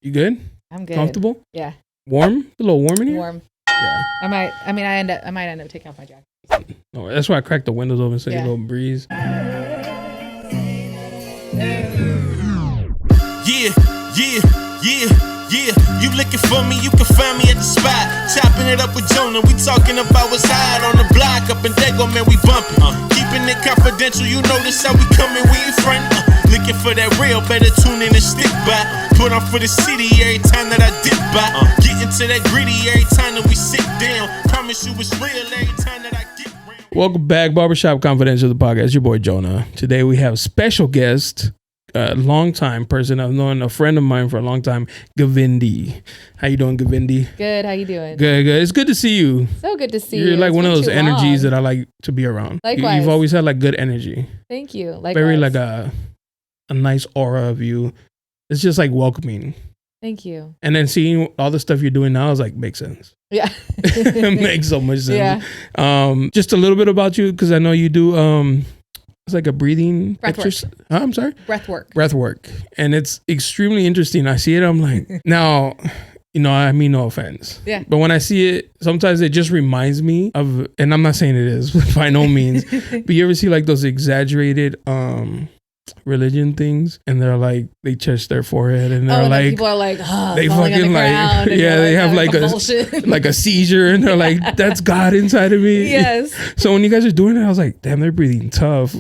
You good? I'm good. Comfortable? Yeah. Warm? A little warm in here? Warm. Yeah. I might end up taking off my jacket. No, that's why I cracked the windows open so you get a little breeze. Yeah, you looking for me, you can find me at the spot. Chopping it up with Jonah, we talking about what's hot on the block. Up in Dago, man, we bumping. Keeping it confidential, you know this how we coming, we in front. Looking for that real, better tune in and stick by. Put on for the city every time that I dip by. Getting to that gritty every time that we sit down. Promise you it's real every time that I get round. Welcome back, Barbershop Confidential, the podcast. Your boy Jonah. Today we have special guest, a long-time person. I've known a friend of mine for a long time, Govindi. How you doing, Govindi? Good. How you doing? Good. It's good to see you. So good to see you. You're like It's one of been those too energies long. that I like to be around. Likewise. You've always had like good energy. Thank you. Likewise. Very like a nice aura of you. It's just like welcoming. Thank you. And then seeing all the stuff you're doing now is like makes sense. Yeah. It makes so much sense. Yeah. Just a little bit about you, because I know you do it's like a breathing exercise. I'm sorry? Breath work. And it's extremely interesting. I see it, I'm like, now, I mean no offense. Yeah. But when I see it, sometimes it just reminds me of, and I'm not saying it is by no means, but you ever see like those exaggerated religion things, and they're like, they touch their forehead and they're like, people are like, they falling on fucking the ground, like, yeah, they have like a seizure, and they're like, that's God inside of me. Yes. So when you guys are doing it, I was like, damn, they're breathing tough,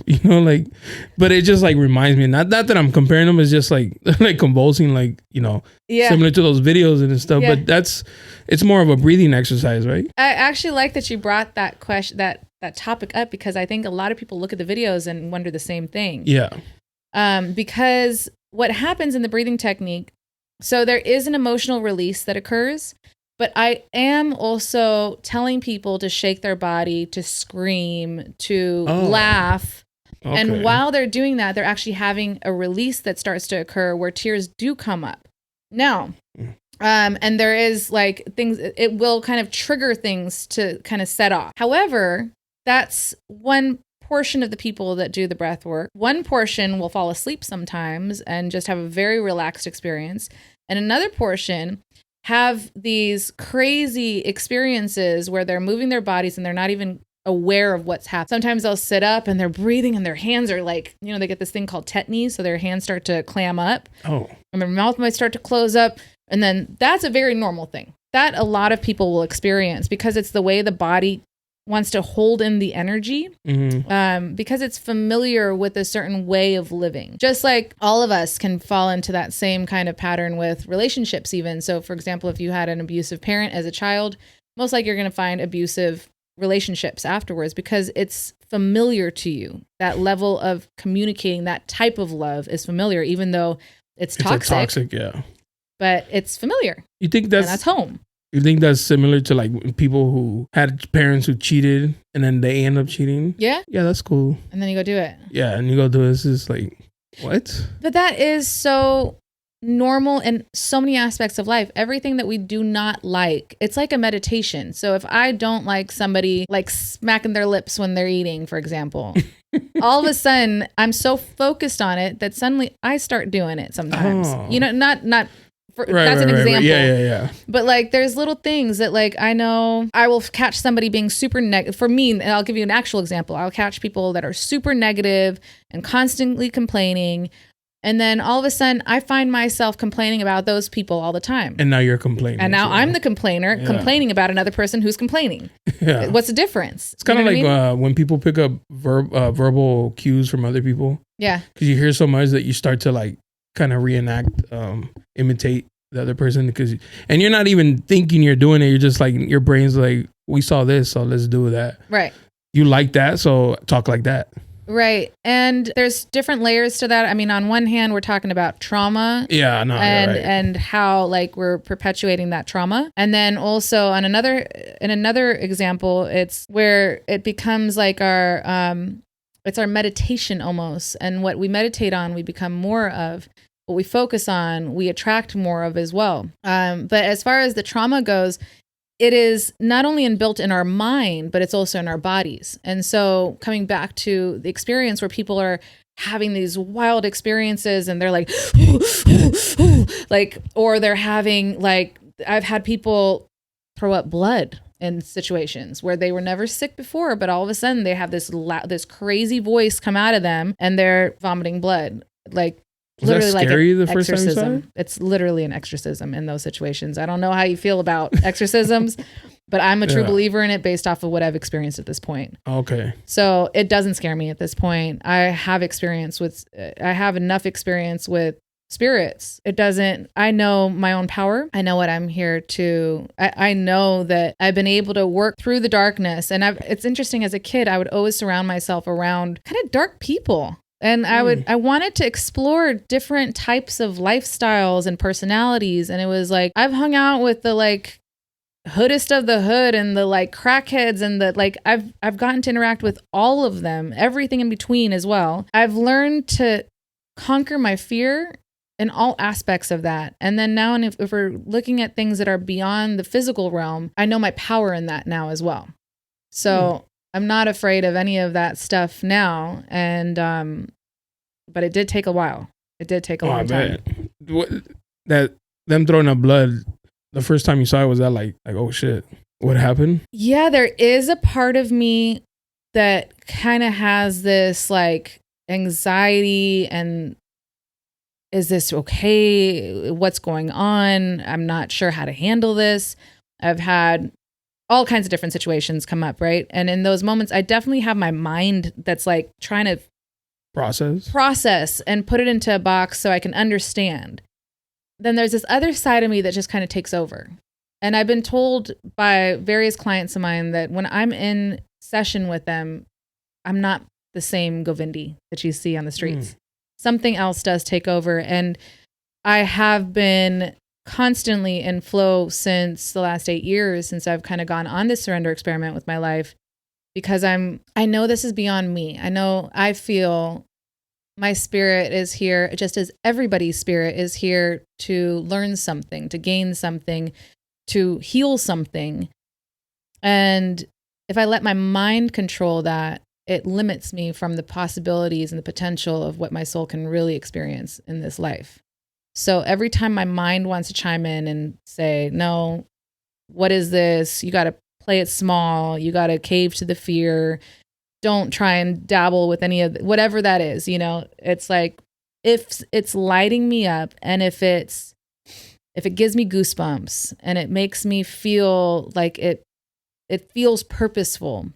but it just like reminds me, not that I'm comparing them, it's just like convulsing, similar to those videos and stuff, but it's more of a breathing exercise, right? I actually like that you brought that question, that topic up, because I think a lot of people look at the videos and wonder the same thing. Yeah. Because what happens in the breathing technique, so there is an emotional release that occurs, but I am also telling people to shake their body, to scream, to laugh. Okay. And while they're doing that, they're actually having a release that starts to occur where tears do come up. Now, and there is like things, it will kind of trigger things to kind of set off. However, that's one portion of the people that do the breath work. One portion will fall asleep sometimes and just have a very relaxed experience. And another portion have these crazy experiences where they're moving their bodies and they're not even aware of what's happening. Sometimes they'll sit up and they're breathing and their hands are like, they get this thing called tetany. So their hands start to clam up. Oh. And their mouth might start to close up. And then that's a very normal thing that a lot of people will experience, because it's the way the body wants to hold in the energy, because it's familiar with a certain way of living. Just like all of us can fall into that same kind of pattern with relationships even. So for example, if you had an abusive parent as a child, most likely you're going to find abusive relationships afterwards, because it's familiar to you. That level of communicating that type of love is familiar, even though it's toxic. Toxic, yeah. But it's familiar. You think that's home. You think that's similar to like people who had parents who cheated and then they end up cheating? Yeah. Yeah, that's cool. And then you go do it. Yeah, and you go do it. It's just like, what? But that is so normal in so many aspects of life. Everything that we do not like, it's like a meditation. So if I don't like somebody like smacking their lips when they're eating, for example, all of a sudden I'm so focused on it that suddenly I start doing it sometimes. Not that's an example. Right. Yeah. But like, there's little things that like, I know I will catch somebody being super negative. For me, and I'll give you an actual example. I'll catch people that are super negative and constantly complaining. And then all of a sudden I find myself complaining about those people all the time. And now you're complaining. And now I'm the complainer complaining about another person who's complaining. Yeah. What's the difference? It's kind of like when people pick up verbal cues from other people. Yeah. Because you hear so much that you start to like kind of reenact, imitate the other person, and you're not even thinking you're doing it. You're just like, your brain's like, we saw this, so let's do that. Right. You like that, so talk like that. Right. And there's different layers to that. I mean, on one hand, we're talking about trauma. Yeah, no, and how like we're perpetuating that trauma. And then also in another example, it's where it becomes like it's our meditation almost. And what we meditate on, we become more of. What we focus on, we attract more of as well. But as far as the trauma goes, it is not only inbuilt in our mind, but it's also in our bodies. And so coming back to the experience where people are having these wild experiences and they're like, like, or they're having like, I've had people throw up blood in situations where they were never sick before, but all of a sudden they have this this crazy voice come out of them and they're vomiting blood. Like, literally like an exorcism. It's literally an exorcism in those situations. I don't know how you feel about exorcisms, but I'm a true believer in it based off of what I've experienced at this point. Okay. So it doesn't scare me at this point. I have enough experience with spirits. I know my own power. I know what I'm here to, I know that I've been able to work through the darkness. And it's interesting, as a kid, I would always surround myself around kind of dark people. And I wanted to explore different types of lifestyles and personalities. And it was like, I've hung out with the like hoodest of the hood and the like crackheads and the like, I've gotten to interact with all of them, everything in between as well. I've learned to conquer my fear in all aspects of that. And then now, if we're looking at things that are beyond the physical realm, I know my power in that now as well. So I'm not afraid of any of that stuff now. And, but it did take a while. It did take a long time. That them throwing up blood, the first time you saw it, was that like, oh shit, what happened? Yeah, there is a part of me that kind of has this like anxiety and is this okay? What's going on? I'm not sure how to handle this. I've had all kinds of different situations come up, right? And in those moments, I definitely have my mind that's like trying to process and put it into a box so I can understand. Then there's this other side of me that just kind of takes over. And I've been told by various clients of mine that when I'm in session with them, I'm not the same Govindi that you see on the streets. Something else does take over. And I have been constantly in flow since the last 8 years, since I've kind of gone on this surrender experiment with my life, because I know this is beyond me. I feel my spirit is here, just as everybody's spirit is here, to learn something, to gain something, to heal something. And if I let my mind control that, it limits me from the possibilities and the potential of what my soul can really experience in this life. So every time my mind wants to chime in and say, no, what is this? You got to play it small. You got to cave to the fear. Don't try and dabble with any of whatever that is. You know, it's like, if it's lighting me up and if it gives me goosebumps and it makes me feel like it feels purposeful,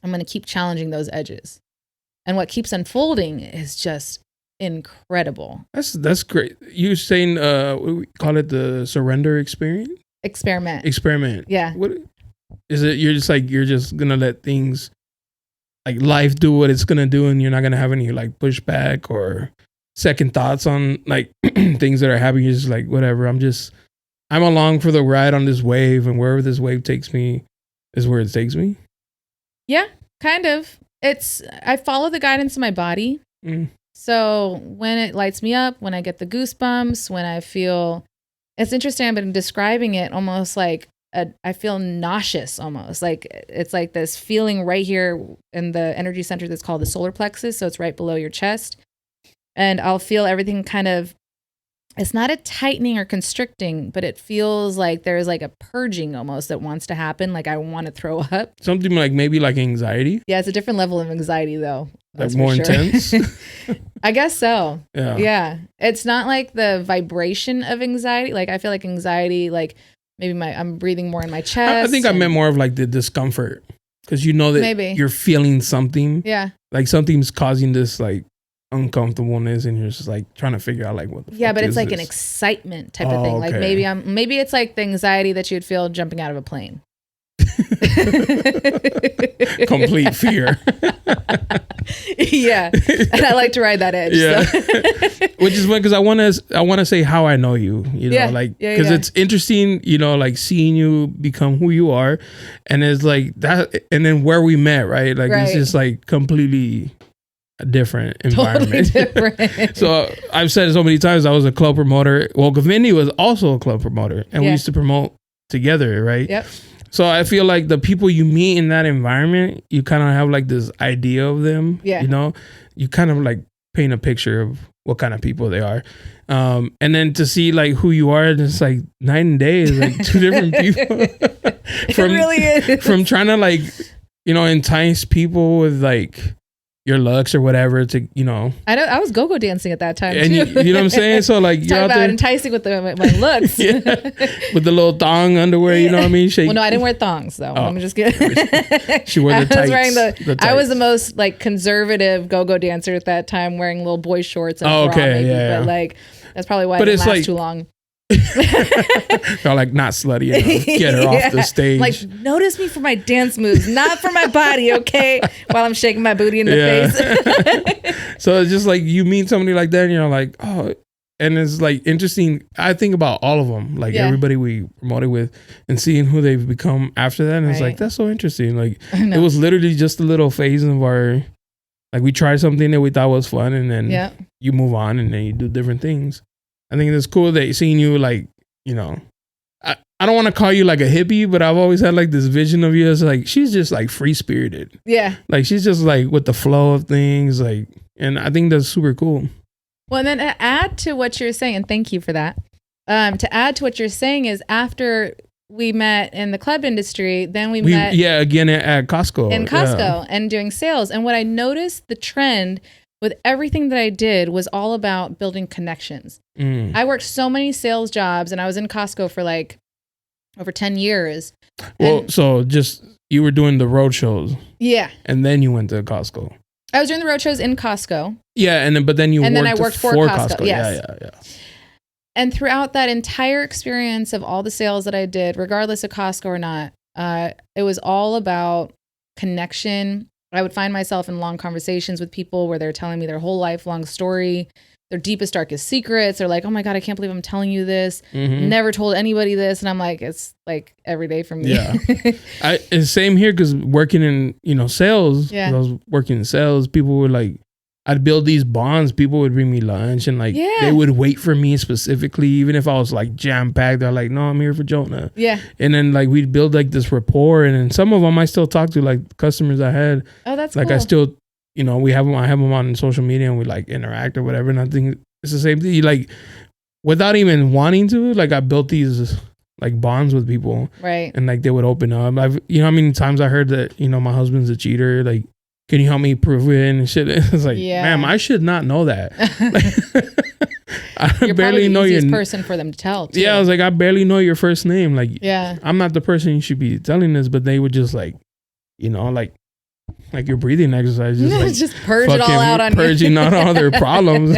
I'm going to keep challenging those edges. And what keeps unfolding is just incredible. That's great. You're saying we call it the surrender experiment. Yeah. What is it? You're just going to let things, like life, do what it's going to do, and you're not going to have any like pushback or second thoughts on like things that are happening. You're just like, whatever. I'm along for the ride on this wave, and wherever this wave takes me is where it takes me. Yeah, kind of. I follow the guidance of my body. So when it lights me up, when I get the goosebumps, when I feel, it's interesting. I've been describing it almost like I feel nauseous almost. Like it's like this feeling right here in the energy center that's called the solar plexus. So it's right below your chest. And I'll feel everything kind of, it's not a tightening or constricting, but it feels like there's like a purging almost that wants to happen. Like I want to throw up. Something like maybe like anxiety. Yeah, it's a different level of anxiety though. Like more intense? I guess so. Yeah. It's not like the vibration of anxiety. Like I feel like anxiety, like maybe I'm breathing more in my chest. I think I meant more of like the discomfort, because you know that maybe you're feeling something. Yeah. Like something's causing this like uncomfortableness, and you're just like trying to figure out like what the fuck but it's is like this? An excitement type of thing. Like maybe it's like the anxiety that you'd feel jumping out of a plane. Complete fear. Yeah, and I like to ride that edge. Yeah, so. Which is when, because I want to say how I know you. You know, like because it's interesting. You know, like seeing you become who you are, and it's like that, and then where we met, right? Like it's just like completely a different environment. Totally different. So I've said it so many times. I was a club promoter. Well, Govindi was also a club promoter, and we used to promote together, right? Yep. So I feel like the people you meet in that environment, you kind of have like this idea of them. Yeah. You know, you kind of like paint a picture of what kind of people they are. And then to see like who you are, it's like night and day. Is like two different people. It really is. From trying to like, entice people with like your looks or whatever to, I know I was go-go dancing at that time and too. you know what I'm saying? So like you're talk out about there enticing with my looks. with the little thong underwear, you know what I mean? Well, no, I didn't wear thongs though. I'm just kidding. She wore the tights. I was wearing the I was the most like conservative go-go dancer at that time, wearing little boy shorts and a bra maybe, but like that's probably why it didn't last too long. They're like not slutty enough. Get her off the stage. Like, notice me for my dance moves, not for my body, okay? While I'm shaking my booty in the face. So it's just like you meet somebody like that and you're like, oh, and it's like interesting. I think about all of them, like everybody we promoted with, and seeing who they've become after that. And it's like, that's so interesting. Like it was literally just a little phase of our, like we tried something that we thought was fun, and then you move on and then you do different things. I think it's cool that seeing you like, I don't want to call you like a hippie, but I've always had like this vision of you as like, she's just like free spirited. Yeah. Like she's just like with the flow of things. Like, and I think that's super cool. Well, and then to add to what you're saying, and thank you for that. To add to what you're saying is after we met in the club industry, then we met. Yeah, again at Costco. In Costco and doing sales. And what I noticed the trend with everything that I did was all about building connections. I worked so many sales jobs and I was in Costco for like over 10 years. Well, so just you were doing the road shows. Yeah. And then you went to Costco. I was doing the road shows in Costco. Yeah, but then I worked for Costco. Yes. Yeah. And throughout that entire experience of all the sales that I did, regardless of Costco or not, it was all about connection. I would find myself in long conversations with people where they're telling me their whole lifelong story, their deepest, darkest secrets. They're like, oh my God, I can't believe I'm telling you this. Never told anybody this. And I'm like, it's like every day for me. Yeah. It's same here because working in, sales, I was working in sales, people were like, I'd build these bonds. People would bring me lunch and like they would wait for me specifically, even if I was like jam packed. They're like, no, I'm here for Jonah. Yeah. And then like we'd build like this rapport, and then some of them I still talk to, like customers I had. Oh, that's like cool. I still, I have them on social media and we like interact or whatever. And I think it's the same thing. Like without even wanting to, like I built these like bonds with people, right? And like they would open up. I've, how many times I heard that my husband's a cheater, like. Can you help me prove it and shit? It's like, ma'am, I should not know that. I You're barely know your person for them to tell. Too. Yeah, I was like, I barely know your first name. Like, yeah, I'm not the person you should be telling this, but they would just like, like your breathing exercises, just purge it all out on purging out all their problems.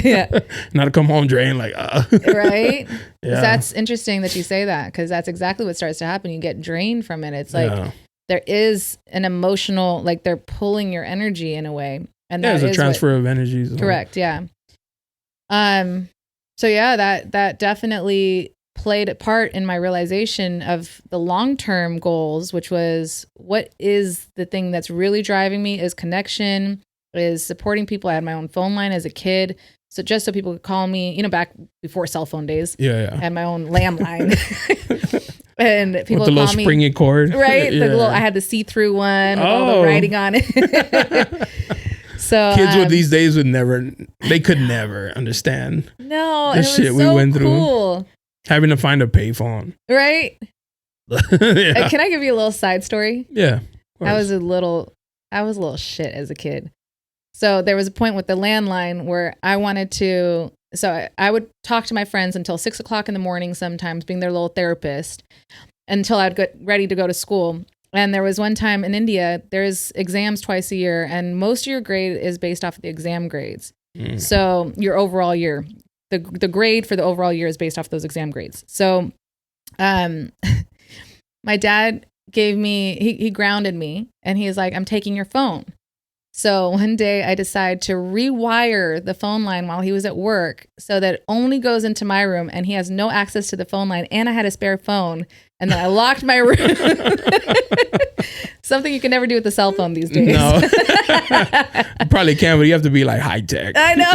Yeah, not to come home drained like, right. Yeah, that's interesting that you say that because that's exactly what starts to happen. You get drained from it. It's like. There is an emotional, like they're pulling your energy in a way. And there's a transfer of energy. So. Correct. Yeah. So yeah, that definitely played a part in my realization of the long-term goals, which was what is the thing that's really driving me is connection, is supporting people. I had my own phone line as a kid. So just so people could call me, back before cell phone days. Yeah. I had my own landline. And people with the little springy cord, right? The little, I had the see-through one with all the writing on it. So kids with these days they could never understand. No, the shit we went through, having to find a payphone, right? Can I give you a little side story? Yeah, I was a little shit as a kid. So there was a point with the landline where I wanted to. So I would talk to my friends until 6 o'clock in the morning, sometimes being their little therapist, until I'd get ready to go to school. And there was one time in India, there's exams twice a year, and most of your grade is based off of the exam grades. So your overall year, the grade for the overall year is based off those exam grades. So my dad gave me, he grounded me, and he's like, I'm taking your phone. So one day I decided to rewire the phone line while he was at work so that it only goes into my room and he has no access to the phone line, and I had a spare phone, and then I locked my room. Something you can never do with the cell phone these days. No. You probably can, but you have to be like high tech. I know.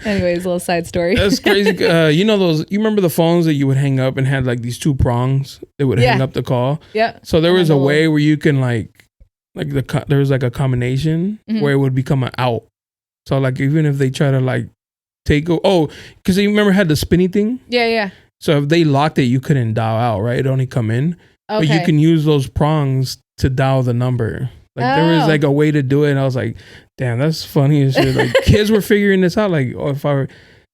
Anyways, a little side story. That's crazy. You remember the phones that you would hang up and had like these two prongs that would hang up the call? Yeah. So there was a way where you can there was like a combination where it would become an out. So like even if they try to like because you remember had the spinny thing. Yeah. So if they locked it, you couldn't dial out, right? It only come in. Okay. But you can use those prongs to dial the number. Like there was like a way to do it, and I was like, damn, that's funny as shit. Like kids were figuring this out. Like, if I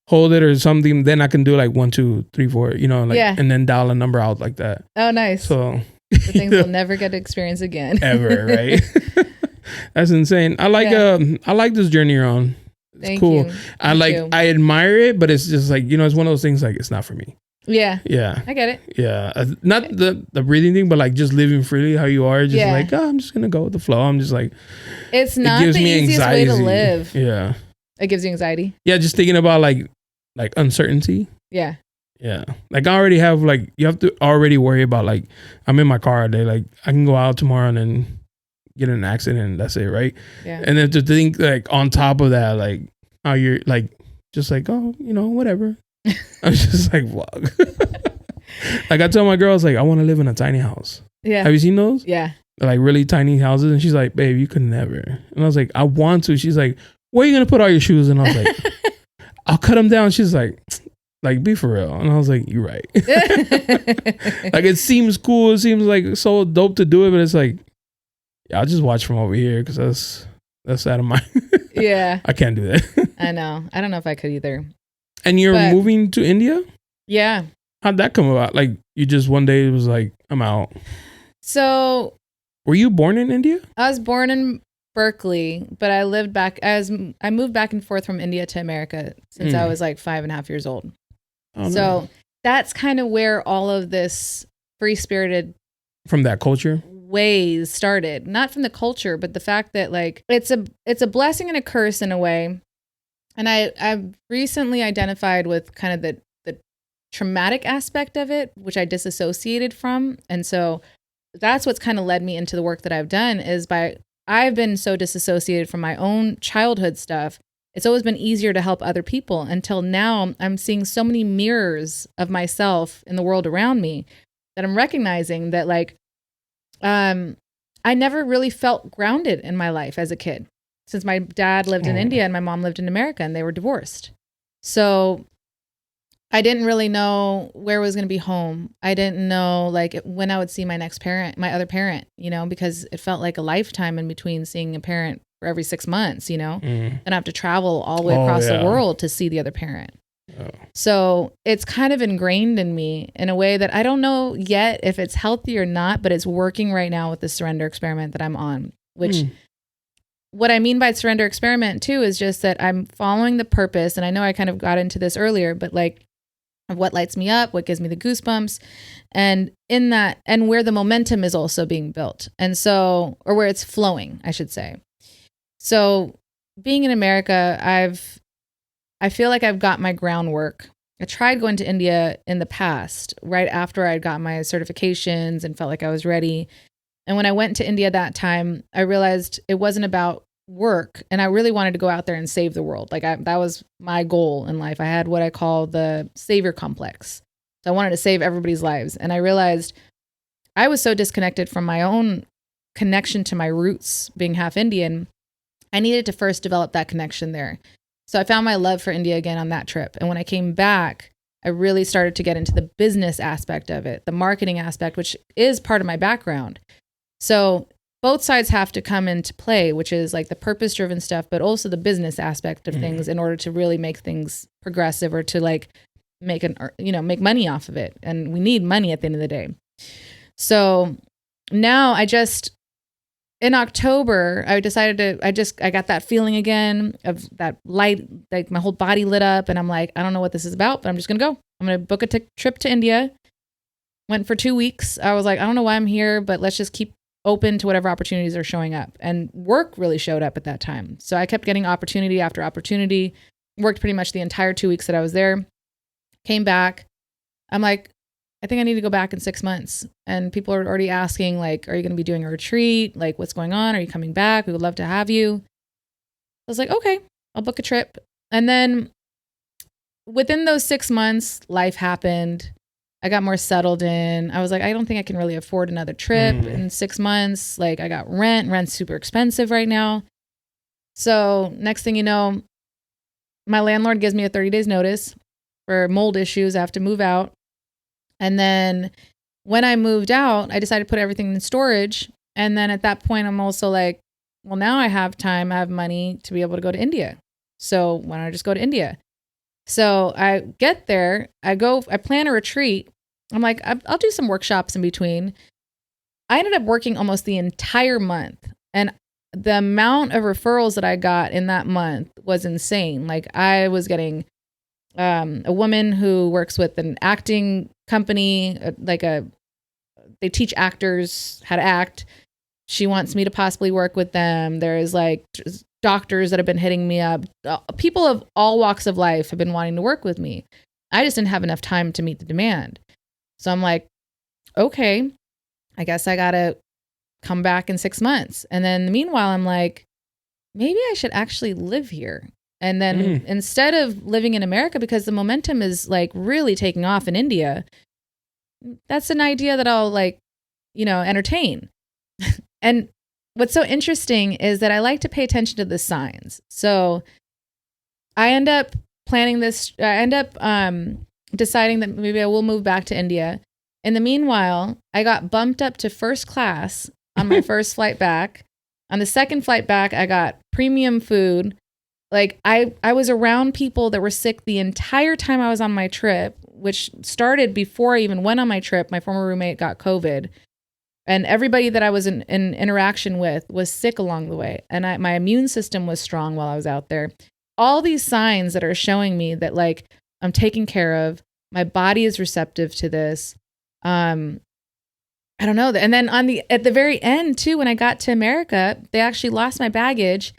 hold it or something, then I can do like 1, 2, 3, 4, you know, like and then dial a number out like that. Oh, nice. So the things we'll never get to experience again. Ever, right? That's insane. I like this journey you're on. It's cool. I admire it, but it's just like, you know, it's one of those things like it's not for me. Yeah. Yeah. I get it. Yeah. Not the breathing thing, but like just living freely how you are. Just like, I'm just going to go with the flow. I'm just like, it's not the easiest way to live. Yeah. It gives you anxiety. Yeah. Just thinking about like uncertainty. Yeah. Yeah. Like I already have like, you have to already worry about like, I'm in my car all day. Like I can go out tomorrow and then get in an accident and that's it. Right. Yeah. And then to think like on top of that, like how you're like, just like, oh, you know, whatever. I'm just like, vlog. Like I tell my girl, I was like, I want to live in a tiny house. Yeah. Have you seen those? Yeah. Like really tiny houses. And she's like, babe, you could never. And I was like, I want to. She's like, where are you going to put all your shoes? And I was like, I'll cut them down. She's like, be for real. And I was like, you're right. Like it seems cool. It seems like so dope to do it. But it's like, yeah, I'll just watch from over here because that's out of my. Yeah. I can't do that. I know. I don't know if I could either. And you're moving to India? Yeah. How'd that come about? Like you just one day was like, I'm out. So. Were you born in India? I was born in Berkeley, but I lived back I moved back and forth from India to America since I was like 5.5 years old. Oh, so nice. That's kind of where all of this free-spirited from that culture ways started. Not from the culture, but the fact that like it's a blessing and a curse in a way. And I've recently identified with kind of the traumatic aspect of it, which I disassociated from. And so that's what's kind of led me into the work that I've done is I've been so disassociated from my own childhood stuff. It's always been easier to help other people until now I'm seeing so many mirrors of myself in the world around me that I'm recognizing that like, I never really felt grounded in my life as a kid. Since my dad lived in India and my mom lived in America and they were divorced. So I didn't really know where I was going to be home. I didn't know like when I would see my other parent, you know, because it felt like a lifetime in between seeing a parent for every 6 months, you know, and I have to travel all the way across the world to see the other parent. Oh. So it's kind of ingrained in me in a way that I don't know yet if it's healthy or not, but it's working right now with the surrender experiment that I'm on, which what I mean by surrender experiment too is just that I'm following the purpose. And I know I kind of got into this earlier, but like of what lights me up, what gives me the goosebumps, and in that, and where the momentum is also being built. And so, or where it's flowing, I should say. So being in America, I feel like I've got my groundwork. I tried going to India in the past, right after I'd got my certifications and felt like I was ready. And when I went to India that time, I realized it wasn't about work. And I really wanted to go out there and save the world. Like that was my goal in life. I had what I call the savior complex. So I wanted to save everybody's lives. And I realized I was so disconnected from my own connection to my roots, being half Indian. I needed to first develop that connection there. So I found my love for India again on that trip. And when I came back, I really started to get into the business aspect of it, the marketing aspect, which is part of my background. So both sides have to come into play, which is like the purpose-driven stuff, but also the business aspect of things in order to really make things progressive or to like make money off of it. And we need money at the end of the day. So now in October, I decided I got that feeling again of that light, like my whole body lit up. And I'm like, I don't know what this is about, but I'm just going to go. I'm going to book a trip to India. Went for 2 weeks. I was like, I don't know why I'm here, but let's just keep open to whatever opportunities are showing up. And work really showed up at that time. So I kept getting opportunity after opportunity, worked pretty much the entire 2 weeks that I was there, came back. I'm like, I think I need to go back in 6 months. And people are already asking like, are you going to be doing a retreat? Like what's going on? Are you coming back? We would love to have you. I was like, okay, I'll book a trip. And then within those 6 months, life happened. I got more settled in. I was like, I don't think I can really afford another trip in 6 months. Like I got rent's super expensive right now. So next thing you know, my landlord gives me a 30 days notice for mold issues. I have to move out. And then when I moved out, I decided to put everything in storage. And then at that point, I'm also like, well, now I have time, I have money to be able to go to India. So why don't I just go to India? So I get there, I plan a retreat. I'm like, I'll do some workshops in between. I ended up working almost the entire month. And the amount of referrals that I got in that month was insane. Like I was getting a woman who works with an acting company, they teach actors how to act. She wants me to possibly work with them. There's like doctors that have been hitting me up. People of all walks of life have been wanting to work with me. I just didn't have enough time to meet the demand. So I'm like, okay, I guess I got to come back in 6 months. And then meanwhile, I'm like, maybe I should actually live here. And then instead of living in America, because the momentum is like really taking off in India, that's an idea that I'll entertain. And what's so interesting is that I like to pay attention to the signs. So I end up planning this. I end up deciding that maybe I will move back to India. In the meanwhile, I got bumped up to first class on my first flight back. On the second flight back, I got premium food. Like I was around people that were sick the entire time I was on my trip, which started before I even went on my trip. My former roommate got COVID. And everybody that I was in interaction with was sick along the way. And my immune system was strong while I was out there. All these signs that are showing me that like I'm taken care of. My body is receptive to this. I don't know. And then at the very end too, when I got to America, they actually lost my baggage.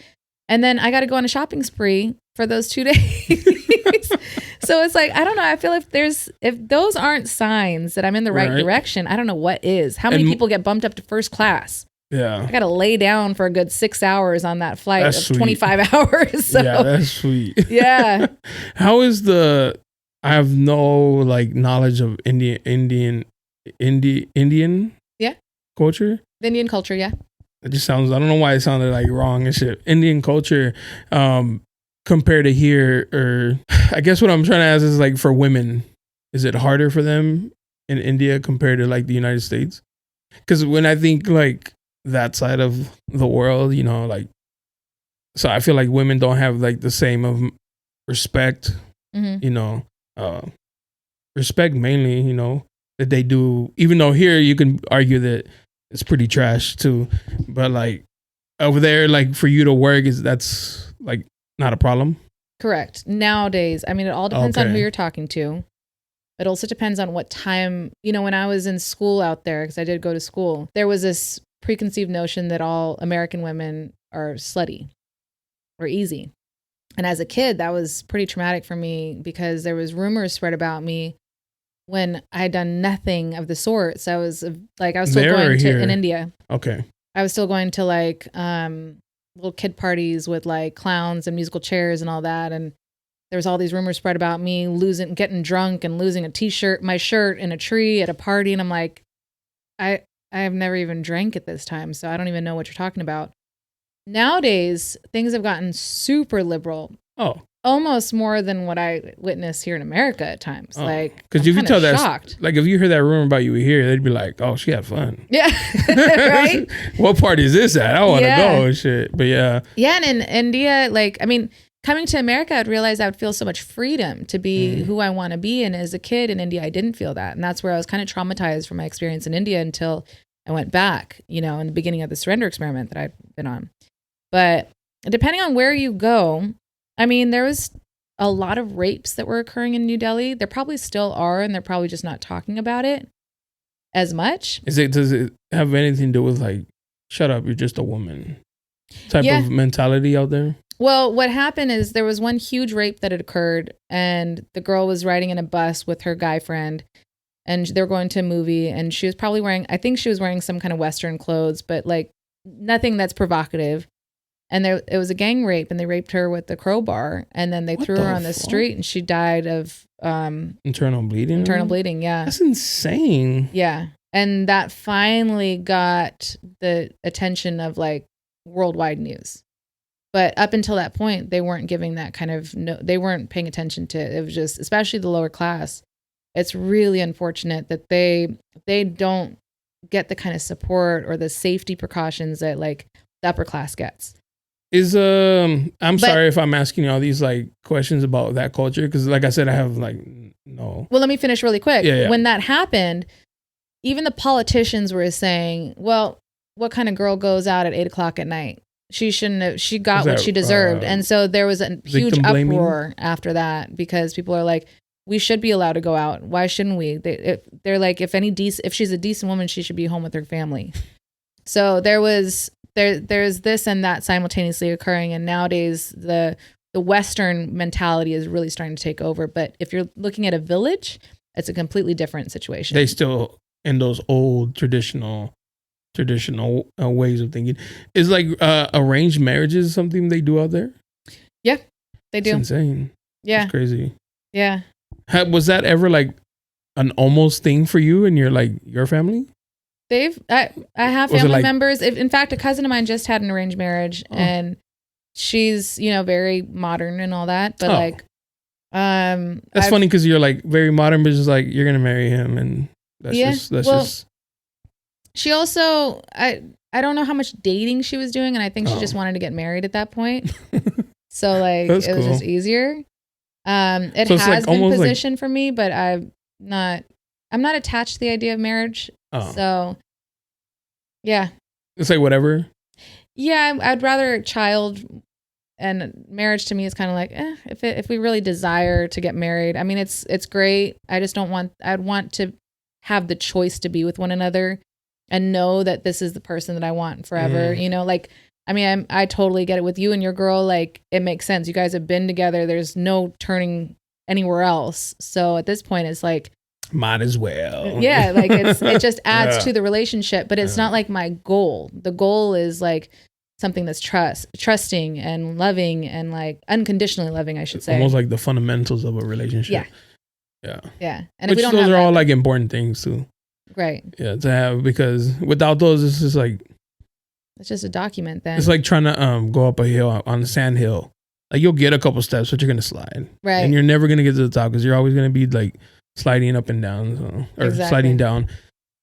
And then I got to go on a shopping spree for those 2 days. So it's like, I don't know. I feel if those aren't signs that I'm in the right direction, I don't know what is. How many people get bumped up to first class? Yeah. I got to lay down for a good 6 hours on that flight of 25 hours. So. Yeah, that's sweet. Yeah. How is I have no like knowledge of Indian culture. The Indian culture, yeah. It just sounds, I don't know why it sounded like wrong and shit. Indian culture, compared to here, or I guess what I'm trying to ask is like for women, is it harder for them in India compared to like the United States? Because when I think like that side of the world, like, so I feel like women don't have like the same of respect, respect mainly, that they do, even though here you can argue that it's pretty trash too, but like over there, like for you to work that's like not a problem. Correct. Nowadays, I mean, it all depends on who you're talking to. It also depends on what time, when I was in school out there, because I did go to school, there was this preconceived notion that all American women are slutty or easy. And as a kid, that was pretty traumatic for me because there was rumors spread about me when I had done nothing of the sort. So I was still going to in India. Okay. I was still going to like little kid parties with like clowns and musical chairs and all that. And there was all these rumors spread about me getting drunk and losing my shirt in a tree at a party. And I'm like, I have never even drank at this time, so I don't even know what you're talking about. Nowadays, things have gotten super liberal. Oh. Almost more than what I witness here in America at times. Like, because if you tell that, like if you hear that rumor about you here, they'd be like, "Oh, she had fun." Yeah, right. What party is this at? I want to go and shit. But yeah, and in India, like, I mean, coming to America, I'd realize I would feel so much freedom to be who I want to be. And as a kid in India, I didn't feel that, and that's where I was kind of traumatized from my experience in India until I went back. In the beginning of the surrender experiment that I've been on. But depending on where you go. I mean, there was a lot of rapes that were occurring in New Delhi. There probably still are, and they're probably just not talking about it as much. Does it have anything to do with like, shut up, you're just a woman type of mentality out there? Well, what happened is there was one huge rape that had occurred, and the girl was riding in a bus with her guy friend, and they were going to a movie, and she was probably wearing some kind of Western clothes, but like nothing that's provocative. And it was a gang rape, and they raped her with the crowbar, and then they threw her on the street, and she died of internal bleeding. Internal bleeding, yeah. That's insane. Yeah, and that finally got the attention of like worldwide news. But up until that point, they weren't giving that kind of, they weren't paying attention to it. It was just, especially the lower class. It's really unfortunate that they don't get the kind of support or the safety precautions that like the upper class gets. Sorry if I'm asking you all these like questions about that culture, because like I said, I have like no. Well, let me finish really quick. Yeah. When that happened, even the politicians were saying, well, what kind of girl goes out at 8:00 at night? She shouldn't have, she got what she deserved. And so there was a huge uproar after that, because people are like, we should be allowed to go out. Why shouldn't we? They're like, if she's a decent woman, she should be home with her family. So there's this and that simultaneously occurring. And nowadays the Western mentality is really starting to take over. But if you're looking at a village, it's a completely different situation. They still in those old traditional ways of thinking. Is like arranged marriages something they do out there? Yeah, they do. It's insane. Yeah. It's crazy. Yeah. Was that ever like an almost thing for you and your family? I have family members. In fact, a cousin of mine just had an arranged marriage, and she's, very modern and all that. But that's funny because you're like very modern, but just like you're gonna marry him, and that's just. She also, I don't know how much dating she was doing, and I think she just wanted to get married at that point. So like it was just easier. It so has been positioned for me, but I'm not attached to the idea of marriage. So yeah. It's like whatever. Yeah, I'd rather a child, and marriage to me is kind of like, if we really desire to get married. I mean, it's great. I just I'd want to have the choice to be with one another and know that this is the person that I want forever. I totally get it with you and your girl. Like, it makes sense. You guys have been together. There's no turning anywhere else. So at this point, it's like, might as well. Yeah, like it just adds to the relationship, but it's not like my goal. The goal is like something that's trusting and loving, and like unconditionally loving, I should say. Almost like the fundamentals of a relationship. Yeah. And if we don't those are all like important things too. Right. Yeah, to have, because without those, it's just like, it's just a document then. It's like trying to go up a hill on a sand hill. Like, you'll get a couple steps, but you're ggoing to slide. Right. And you're never going to get to the top because you're always going to be like sliding up and down, or sliding down.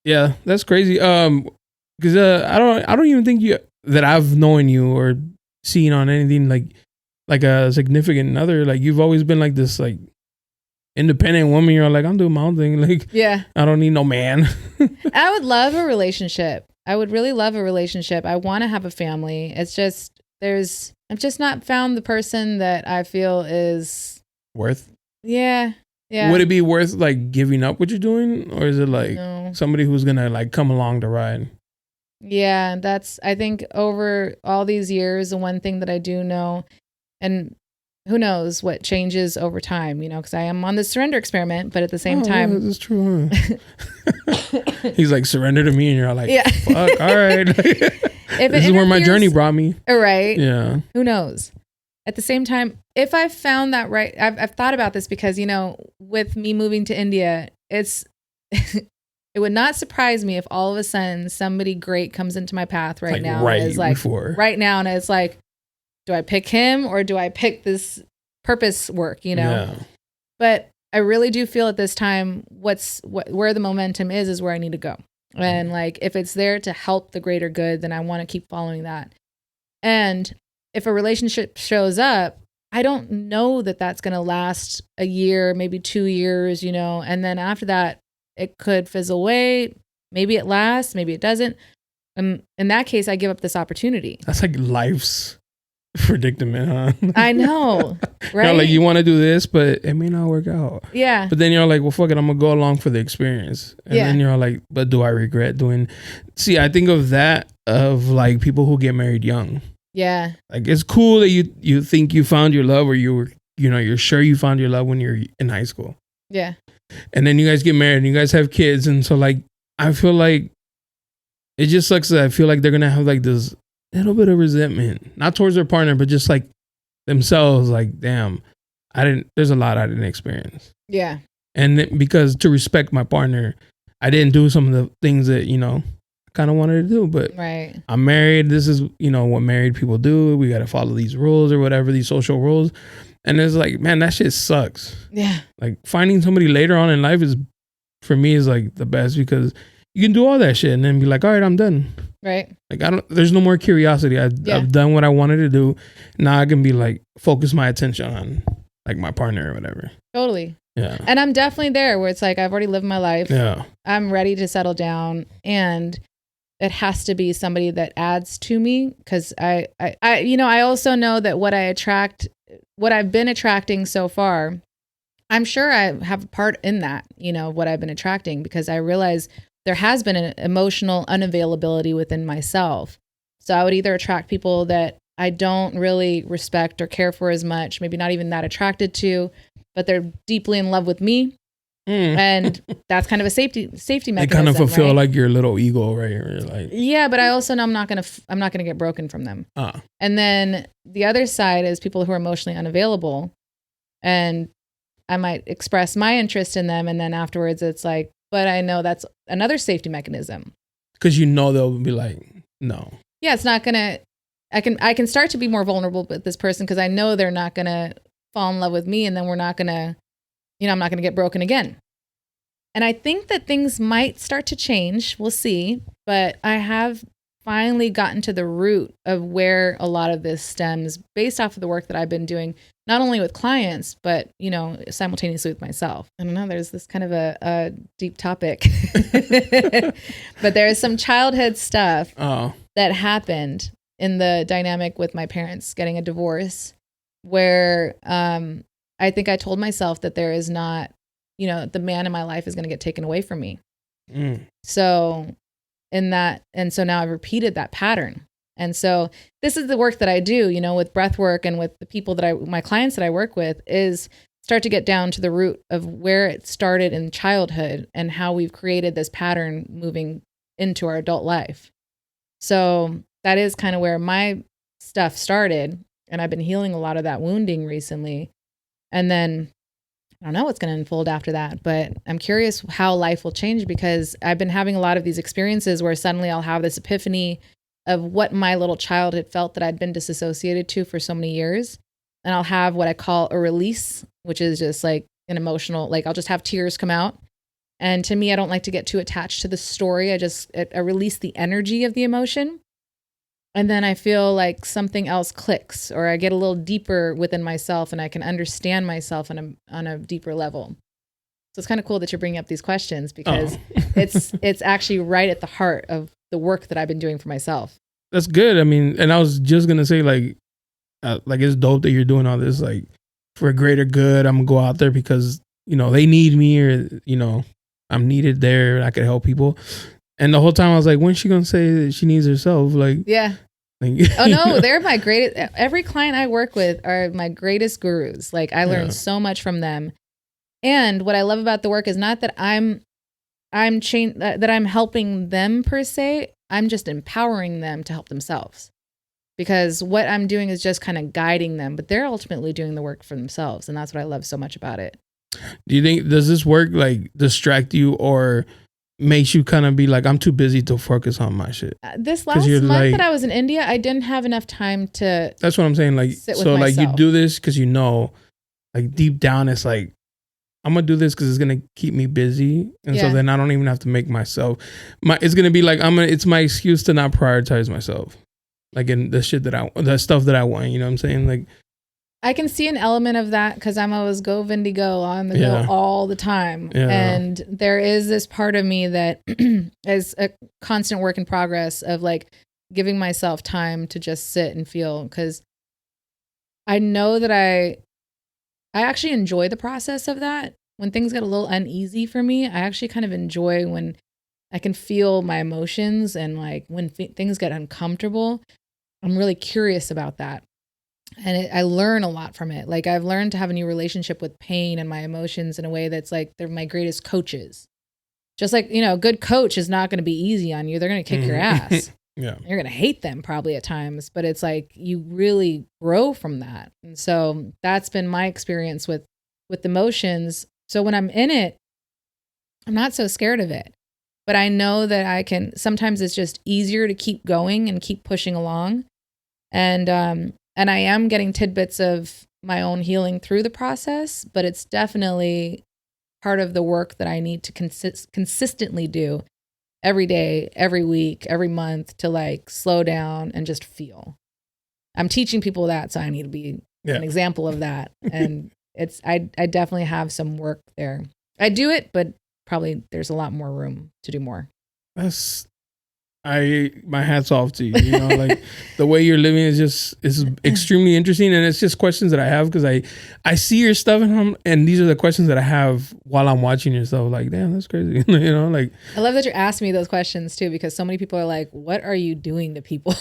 Yeah, that's crazy. Because I don't even think that I've known you or seen on anything like a significant other. Like, you've always been like this like independent woman. You're like, I'm doing my own thing. Like, yeah, I don't need no man. I would love a relationship. I would really love a relationship. I want to have a family. It's just I've just not found the person that I feel is worth. Yeah. Would it be worth like giving up what you're doing, or is it like somebody who's gonna like come along to ride? Yeah, I think over all these years, the one thing that I do know, and who knows what changes over time, because I am on the surrender experiment, but at the same time. Yeah, that's true. Huh? He's like, surrender to me, and you're like, fuck, all right. This is where my journey brought me. Right. Yeah. Who knows? At the same time, if I found that right, I've thought about this because, with me moving to India, it would not surprise me if all of a sudden somebody great comes into my path right now. Right now. And it's like, do I pick him or do I pick this purpose work, Yeah. But I really do feel at this time, where the momentum is where I need to go. And like, if it's there to help the greater good, then I want to keep following that. And if a relationship shows up, I don't know that that's going to last a year, maybe 2 years, and then after that, it could fizzle away. Maybe it lasts, maybe it doesn't. In that case, I give up this opportunity. That's like life's predicament, huh? I know, right? You're like, you want to do this, but it may not work out. Yeah. But then you're like, well, fuck it, I'm going to go along for the experience. And then you're like, but do I regret doing... See, I think of that, of like people who get married young. Yeah. Like, it's cool that you think you found your love, or you're sure you found your love when you're in high school. Yeah. And then you guys get married and you guys have kids. And so like, I feel like it just sucks that I feel like they're going to have like this little bit of resentment, not towards their partner, but just like themselves. Like, damn, there's a lot I didn't experience. Yeah. And because to respect my partner, I didn't do some of the things that, kind of wanted to do. But I'm married. This is, what married people do. We got to follow these rules or whatever, these social rules. And it's like, man, that shit sucks. Yeah. Like finding somebody later on in life for me is like the best, because you can do all that shit and then be like, all right, I'm done. Right. Like there's no more curiosity. I've done what I wanted to do. Now I can be like, focus my attention on like my partner or whatever. Totally. Yeah. And I'm definitely there where it's like, I've already lived my life. Yeah. I'm ready to settle down, and it has to be somebody that adds to me. Cause I also know that what I've been attracting so far, I'm sure I have a part in that, what I've been attracting, because I realize there has been an emotional unavailability within myself. So I would either attract people that I don't really respect or care for as much, maybe not even that attracted to, but they're deeply in love with me. And that's kind of a safety mechanism. They kind of fulfill like your little ego, right? Or like, yeah, but I also know I'm not gonna get broken from them. And then the other side is people who are emotionally unavailable, and I might express my interest in them, and then afterwards it's like, but I know that's another safety mechanism. Because they'll be like, no. Yeah, it's not gonna. I can start to be more vulnerable with this person because I know they're not gonna fall in love with me, and then we're not gonna, I'm not gonna get broken again. And I think that things might start to change. We'll see. But I have finally gotten to the root of where a lot of this stems based off of the work that I've been doing, not only with clients, but, simultaneously with myself. I don't know, there's this kind of a deep topic, but there's some childhood stuff that happened in the dynamic with my parents getting a divorce, where I think I told myself that there is not, the man in my life is going to get taken away from me. So so now I've repeated that pattern. And so this is the work that I do, with breath work and with the people my clients that I work with, is start to get down to the root of where it started in childhood and how we've created this pattern moving into our adult life. So that is kind of where my stuff started. And I've been healing a lot of that wounding recently. And then I don't know what's going to unfold after that, but I'm curious how life will change, because I've been having a lot of these experiences where suddenly I'll have this epiphany of what my little child had felt that I'd been disassociated to for so many years. And I'll have what I call a release, which is just like an emotional, like I'll just have tears come out. And to me, I don't like to get too attached to the story. I release the energy of the emotion. And then I feel like something else clicks, or I get a little deeper within myself and I can understand myself on a deeper level. So it's kind of cool that you're bringing up these questions, because it's actually right at the heart of the work that I've been doing for myself. That's good. I mean, and I was just going to say like it's dope that you're doing all this, like for a greater good. I'm going to go out there because, they need me, or, I'm needed there and I could help people. And the whole time I was like, when's she going to say that she needs herself? Like, yeah. Oh no, they're my greatest. Every client I work with are my greatest gurus. Like I learn so much from them. And what I love about the work is not that I'm helping them per se. I'm just empowering them to help themselves, because what I'm doing is just kind of guiding them, but they're ultimately doing the work for themselves. And that's what I love so much about it. Do you think, does this work like distract you, or makes you kind of be like, I'm too busy to focus on my shit? This last month that I was in India, I didn't have enough time to. That's what I'm saying. Like, so like you do this because like deep down, it's like, I'm gonna do this because it's gonna keep me busy, and so then I don't even have to make myself. It's gonna be like it's my excuse to not prioritize myself, like in the stuff that I want. You know what I'm saying? Like, I can see an element of that because I'm always Govindi on the go all the time, and there is this part of me that is a constant work in progress of like giving myself time to just sit and feel, because I know that I actually enjoy the process of that. When things get a little uneasy for me, I actually kind of enjoy when I can feel my emotions, and like when things get uncomfortable, I'm really curious about that. And I learn a lot from it. Like I've learned to have a new relationship with pain and my emotions in a way that's like they're my greatest coaches. Just like, a good coach is not going to be easy on you. They're going to kick your ass. Yeah. You're going to hate them probably at times, but it's like you really grow from that. And so that's been my experience with emotions. So when I'm in it, I'm not so scared of it. but I know that sometimes it's just easier to keep going and keep pushing along. And I am getting tidbits of my own healing through the process, but it's definitely part of the work that I need to consistently do every day, every week, every month to like slow down and just feel. I'm teaching people that, so I need to be an example of that. And I definitely have some work there. I do it, but probably there's a lot more room to do more. My hat's off to you. You know, like the way you're living is extremely interesting, and it's just questions that I have because I see your stuff and these are the questions that I have while I'm watching your stuff. Like, damn, that's crazy. You know, like I love that you're asking me those questions too, because so many people are like, "What are you doing to people?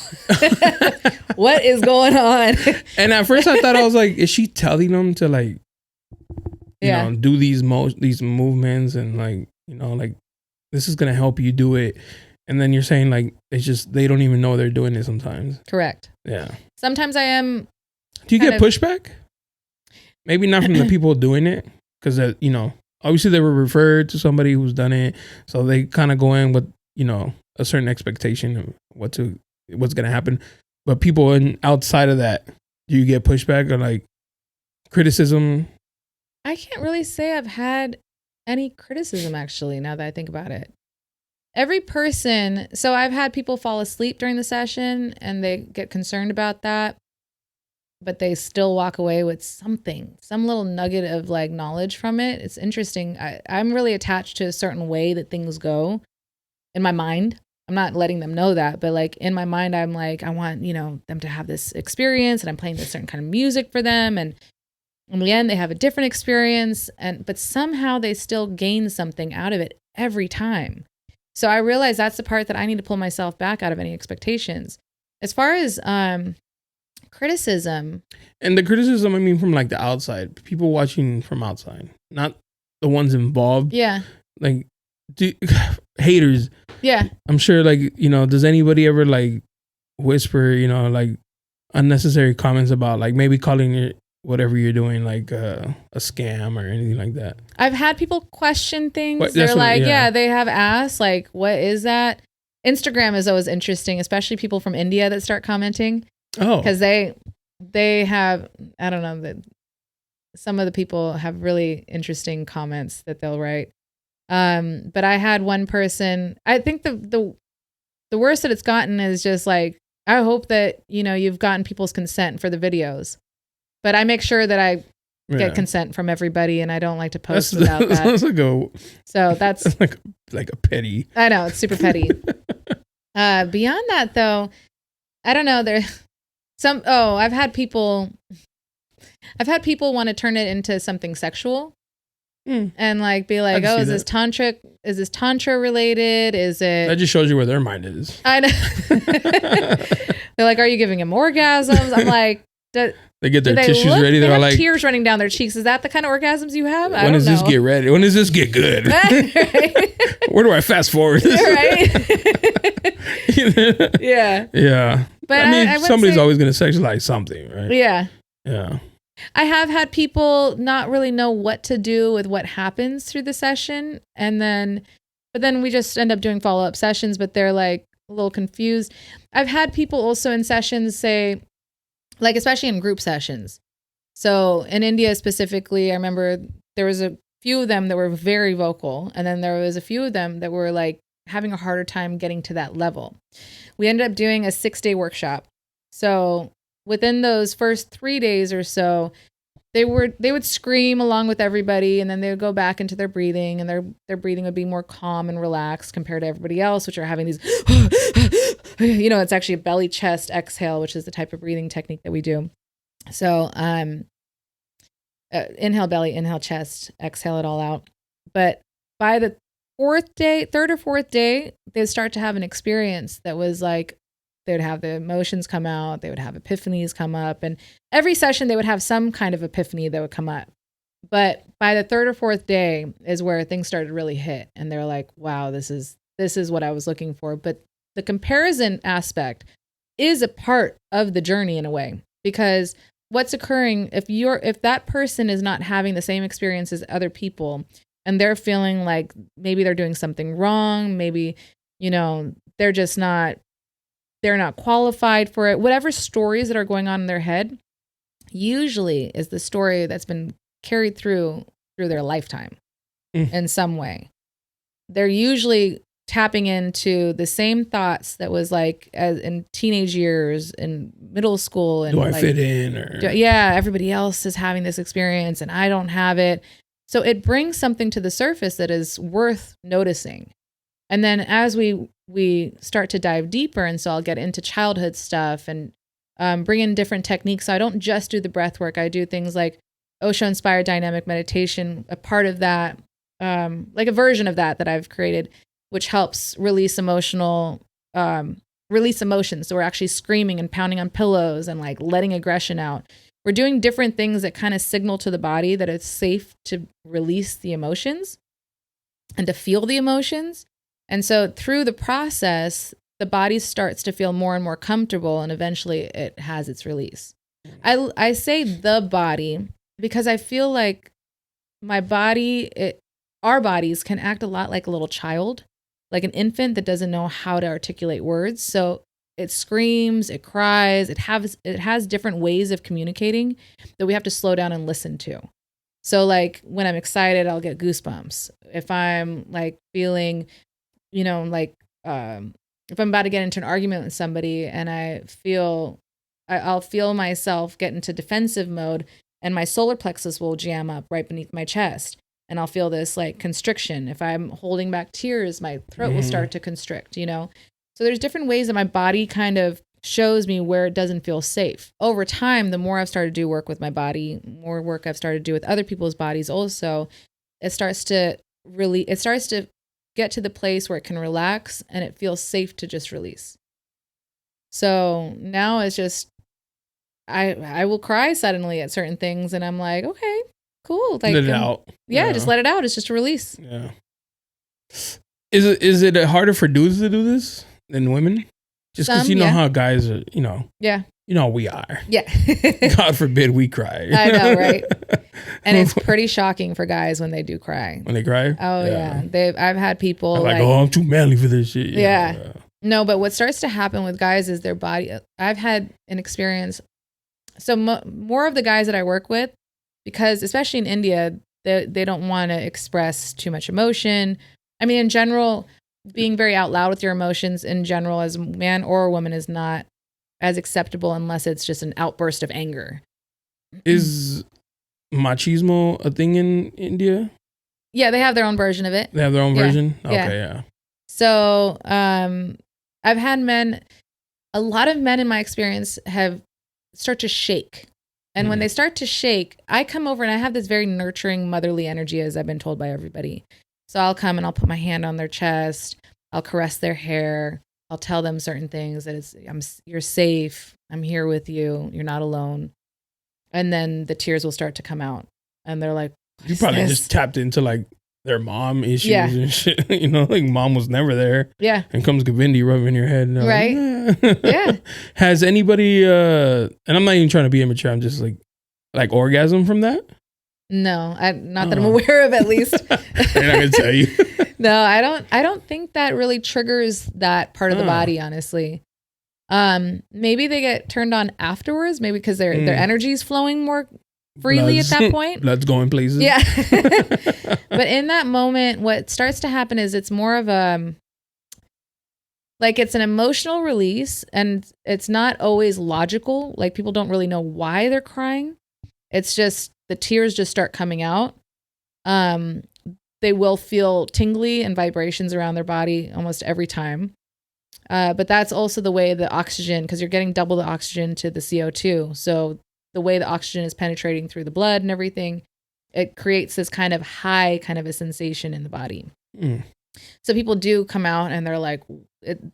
What is going on?" And at first, I thought I was like, "Is she telling them to like, you know, do these movements and like, you know, like this is gonna help you do it." And then you're saying like it's just they don't even know they're doing it sometimes. Correct. Yeah. Sometimes I am. Do you get pushback? Maybe not from the people doing it, because you know, obviously they were referred to somebody who's done it, so they kind of go in with, you know, a certain expectation of what's gonna happen. But people outside of that, do you get pushback or like criticism? I can't really say I've had any criticism actually. Now that I think about it. Every person, so I've had people fall asleep during the session and they get concerned about that, but they still walk away with some little nugget of like knowledge from it. It's interesting. I'm really attached to a certain way that things go in my mind. I'm not letting them know that, but like in my mind, I'm like, I want, you know, them to have this experience, and I'm playing this certain kind of music for them. And in the end, they have a different experience, but somehow they still gain something out of it every time. So I realize that's the part that I need to pull myself back out of any expectations. As far as criticism. And the criticism, I mean, from like the outside, people watching from outside, not the ones involved. Yeah. Like haters. Yeah. I'm sure like, you know, does anybody ever like whisper, you know, like unnecessary comments about like maybe calling it whatever you're doing like a scam or anything like that? I've had people question things. They're like, they have asked like, what is that? Instagram is always interesting, especially people from India that start commenting. Oh, because they have, I don't know, that some of the people have really interesting comments that they'll write. But I had one person, I think the worst that it's gotten is just like, I hope that, you know, you've gotten people's consent for the videos. But I make sure that I get consent from everybody, and I don't like to post without that. So that's like a petty. I know, it's super petty. Beyond that, though, I don't know. I've had people want to turn it into something sexual, and like be like, "Oh, is this tantra? Is this tantra related? Is it?" That just shows you where their mind is. I know. They're like, "Are you giving him orgasms?" I'm like. They get their tissues ready. They're like tears running down their cheeks. Is that the kind of orgasms you have? When does this get ready? When does this get good? Where do I fast forward? Right. Yeah. Yeah. But I mean, somebody's always going to sexualize something, right? Yeah. Yeah. I have had people not really know what to do with what happens through the session, but then we just end up doing follow-up sessions. But they're like a little confused. I've had people also in sessions say. Like, especially in group sessions. So in India specifically, I remember there was a few of them that were very vocal. And then there was a few of them that were like having a harder time getting to that level. We ended up doing a 6-day workshop. So within those first 3 days or so, they would scream along with everybody, and then they would go back into their breathing, and their breathing would be more calm and relaxed compared to everybody else, which are having these, you know, it's actually a belly chest exhale, which is the type of breathing technique that we do. So inhale belly, inhale chest, exhale it all out. But by the third or fourth day, they'd start to have an experience that was like, they would have the emotions come out. They would have epiphanies come up. And every session, they would have some kind of epiphany that would come up. But by the third or fourth day is where things started to really hit. And they're like, wow, this is what I was looking for. But the comparison aspect is a part of the journey in a way. Because what's occurring, if that person is not having the same experience as other people, and they're feeling like maybe they're doing something wrong. Maybe, they're not qualified for it. Whatever stories that are going on in their head usually is the story that's been carried through their lifetime in some way. They're usually tapping into the same thoughts that was like as in teenage years, in middle school. And do I fit in? Everybody else is having this experience and I don't have it. So it brings something to the surface that is worth noticing. And then as we start to dive deeper, and so I'll get into childhood stuff and bring in different techniques. So I don't just do the breath work. I do things like Osho-inspired dynamic meditation, a part of that, like a version of that I've created, which helps release emotions. So we're actually screaming and pounding on pillows and like letting aggression out. We're doing different things that kind of signal to the body that it's safe to release the emotions and to feel the emotions. And so through the process, the body starts to feel more and more comfortable, and eventually it has its release. I say the body because I feel like our bodies can act a lot like a little child, like an infant that doesn't know how to articulate words. So it screams, it cries, it has different ways of communicating that we have to slow down and listen to. So like when I'm excited, I'll get goosebumps. If I'm like feeling, if I'm about to get into an argument with somebody and I'll feel myself get into defensive mode, and my solar plexus will jam up right beneath my chest. And I'll feel this like constriction. If I'm holding back tears, my throat will start to constrict, So there's different ways that my body kind of shows me where it doesn't feel safe. Over time, the more I've started to do work with my body, more work I've started to do with other people's bodies also, it starts to get to the place where it can relax and it feels safe to just release. So now it's just, I will cry suddenly at certain things and I'm like, okay, cool. Like, let it out. Yeah, just let it out. It's just a release. Yeah. Is it harder for dudes to do this than women? Just because know how guys are, Yeah. We are. Yeah. God forbid we cry. I know, right? And it's pretty shocking for guys when they do cry. When they cry? Oh, yeah. I've had people I'm like, I'm too manly for this shit. Yeah. No, but what starts to happen with guys is their body. I've had an experience. So more of the guys that I work with, because especially in India, they don't want to express too much emotion. I mean, in general, being very out loud with your emotions in general as a man or a woman is not as acceptable unless it's just an outburst of anger. Is machismo a thing in India? Yeah, they have their own version of it. They have their own version? Yeah. Okay, yeah. So I've had a lot of men in my experience start to shake. And when they start to shake, I come over and I have this very nurturing, motherly energy, as I've been told by everybody. So I'll come and I'll put my hand on their chest. I'll caress their hair. I'll tell them certain things that you're safe. I'm here with you. You're not alone. And then the tears will start to come out. And they're like, you probably just tapped into like their mom issues and shit. Like mom was never there. Yeah. And comes Govindi rubbing your head. Right. Like, yeah. Has anybody, and I'm not even trying to be immature, I'm just like orgasm from that? No, not that I'm aware of, at least. I'm not gonna tell you. No, I don't think that really triggers that part of the body, honestly. Maybe they get turned on afterwards, maybe because their energy is flowing more freely at that point. Blood's going places. Yeah. But in that moment, what starts to happen is it's more of it's an emotional release, and it's not always logical. Like people don't really know why they're crying. It's just the tears just start coming out. They will feel tingly and vibrations around their body almost every time. But that's also the way the oxygen, because you're getting double the oxygen to the CO2. So the way the oxygen is penetrating through the blood and everything, it creates this kind of high kind of a sensation in the body. So people do come out and they're like,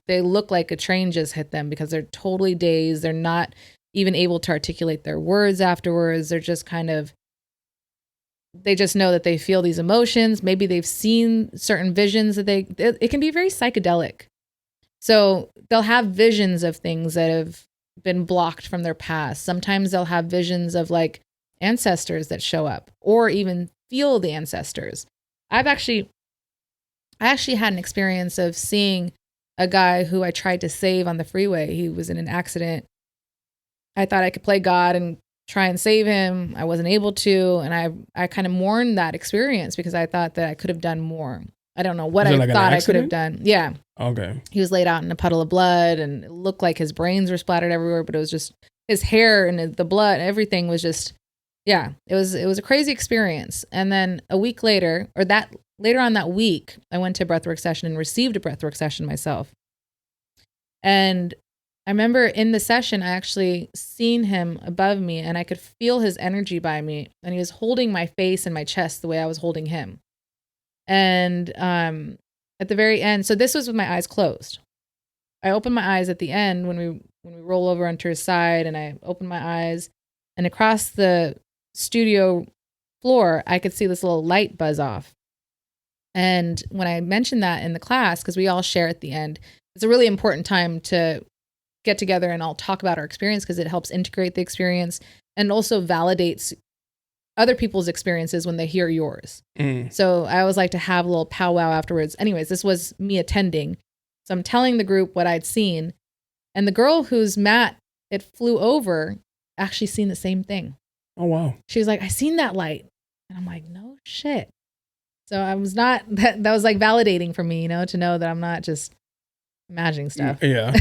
they look like a train just hit them because they're totally dazed. They're not even able to articulate their words afterwards. They're just they just know that they feel these emotions. Maybe they've seen certain visions that it can be very psychedelic. So they'll have visions of things that have been blocked from their past. Sometimes they'll have visions of like ancestors that show up, or even feel the ancestors. I actually had an experience of seeing a guy who I tried to save on the freeway. He was in an accident. I thought I could play God and try and save him. I wasn't able to. And I kind of mourned that experience because I thought that I could have done more. I don't know what I thought I could have done. Yeah. Okay. He was laid out in a puddle of blood and it looked like his brains were splattered everywhere, but it was just his hair and the blood, everything was just, yeah, it was a crazy experience. And then a week later, or later on that week, I went to a breathwork session and received a breathwork session myself. And I remember in the session, I actually seen him above me and I could feel his energy by me. And he was holding my face and my chest the way I was holding him. And at the very end, so this was with my eyes closed. I opened my eyes at the end when we roll over onto his side, and I opened my eyes, and across the studio floor, I could see this little light buzz off. And when I mentioned that in the class, because we all share at the end, it's a really important time to get together and all talk about our experience because it helps integrate the experience and also validates other people's experiences when they hear yours. So I always like to have a little powwow afterwards. Anyways, this was me attending. So I'm telling the group what I'd seen. And the girl whose mat it flew over actually seen the same thing. Oh, wow. She was like, I seen that light. And I'm like, no shit. So I was not, that was like validating for me, to know that I'm not just imagining stuff. Yeah.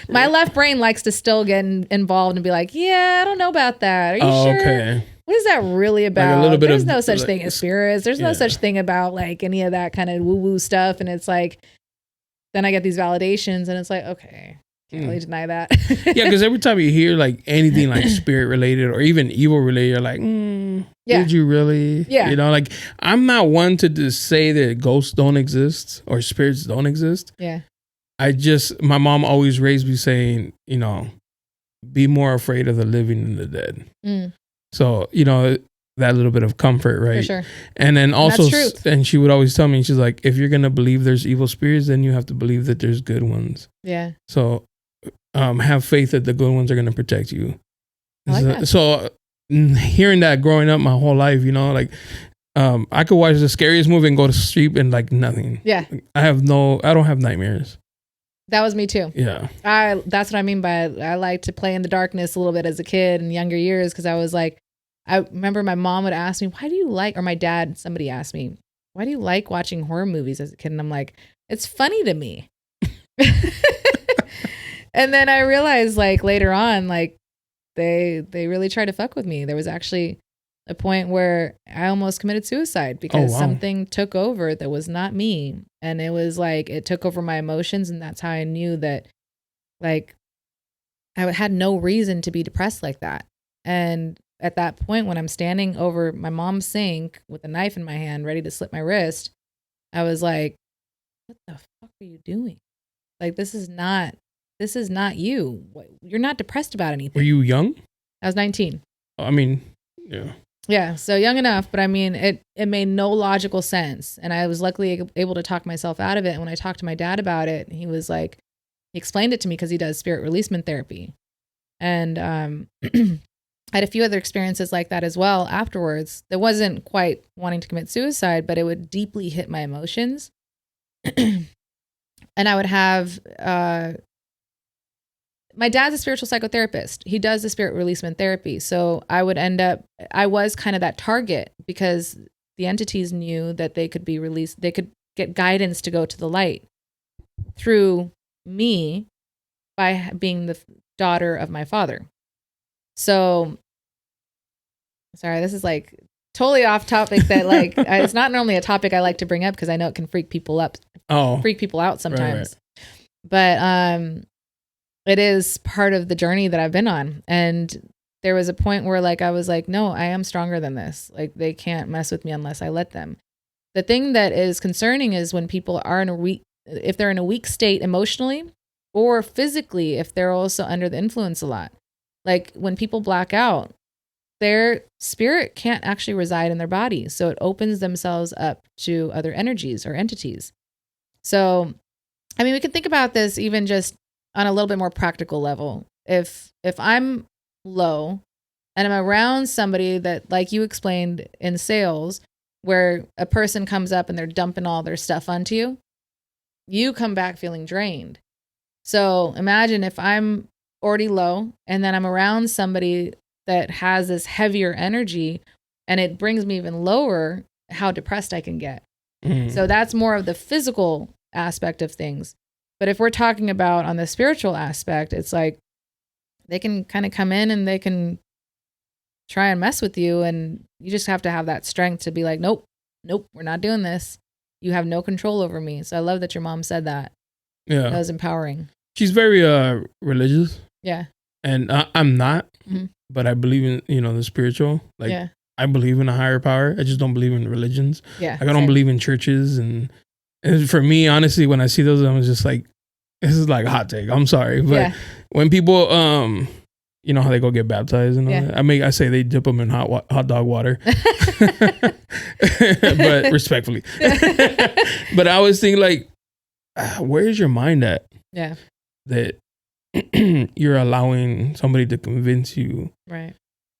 My left brain likes to still get involved and be like, yeah, I don't know about that. Are you sure? Okay. What is that really about? Like a little bit There's of, no such thing as spirits. There's no such thing about like any of that kind of woo-woo stuff. And it's like, then I get these validations and it's like, okay, can't really deny that. Yeah, because every time you hear like anything like spirit related or even evil related, you're like, did you really? Yeah. Like I'm not one to just say that ghosts don't exist or spirits don't exist. Yeah. My mom always raised me saying, be more afraid of the living than the dead. So, that little bit of comfort, right? For sure. And then also, truth. and she would always tell me, she's like, if you're going to believe there's evil spirits, then you have to believe that there's good ones. Yeah. So have faith that the good ones are going to protect you. I like that. So hearing that growing up my whole life, I could watch the scariest movie and go to sleep and like nothing. Yeah. I don't have nightmares. That was me too. Yeah. That's what I mean by I like to play in the darkness a little bit as a kid in younger years because I was like, I remember my mom would ask me, why do you like, or my dad, somebody asked me, why do you like watching horror movies as a kid? And I'm like, it's funny to me. And then I realized like later on, like they really tried to fuck with me. There was actually a point where I almost committed suicide because something took over that was not me. And it was like, it took over my emotions. And that's how I knew that like I had no reason to be depressed like that. And at that point, when I'm standing over my mom's sink with a knife in my hand, ready to slit my wrist, I was like, what the fuck are you doing? Like, this is not you. You're not depressed about anything. Were you young? I was 19. I mean, yeah. Yeah, so young enough, but I mean, it made no logical sense. And I was luckily able to talk myself out of it. And when I talked to my dad about it, he was like, he explained it to me because he does spirit releasement therapy. And I had a few other experiences like that as well afterwards. That wasn't quite wanting to commit suicide, but it would deeply hit my emotions. And I would have, my dad's a spiritual psychotherapist. He does the spirit releasement therapy. So I was kind of that target because the entities knew that they could be released. They could get guidance to go to the light through me by being the daughter of my father. So, sorry, this is like totally off topic that like, it's not normally a topic I like to bring up because I know it can freak people out sometimes. Right. But it is part of the journey that I've been on. And there was a point where like, I was like, no, I am stronger than this. Like they can't mess with me unless I let them. The thing that is concerning is when people are if they're in a weak state emotionally or physically, if they're also under the influence a lot. Like when people black out, their spirit can't actually reside in their body. So it opens themselves up to other energies or entities. So, I mean, we can think about this even just on a little bit more practical level. If I'm low and I'm around somebody that, like you explained in sales, where a person comes up and they're dumping all their stuff onto you, you come back feeling drained. So imagine if I'm already low and then I'm around somebody that has this heavier energy and it brings me even lower, how depressed I can get. So that's more of the physical aspect of things. But if we're talking about on the spiritual aspect, it's like they can kind of come in and they can try and mess with you. And you just have to have that strength to be like, nope, we're not doing this. You have no control over me. So I love that your mom said that. Yeah. That was empowering. She's very religious. Yeah. And I'm not, but I believe in, the spiritual. Like, I believe in a higher power. I just don't believe in religions. Yeah. Like, I don't believe in churches. And for me, honestly, when I see those, I'm just like, this is like a hot take. I'm sorry. But when people, you know how they go get baptized and all that? I say they dip them in hot dog water. But respectfully. But I always think like, where's your mind at? Yeah. That you're allowing somebody to convince you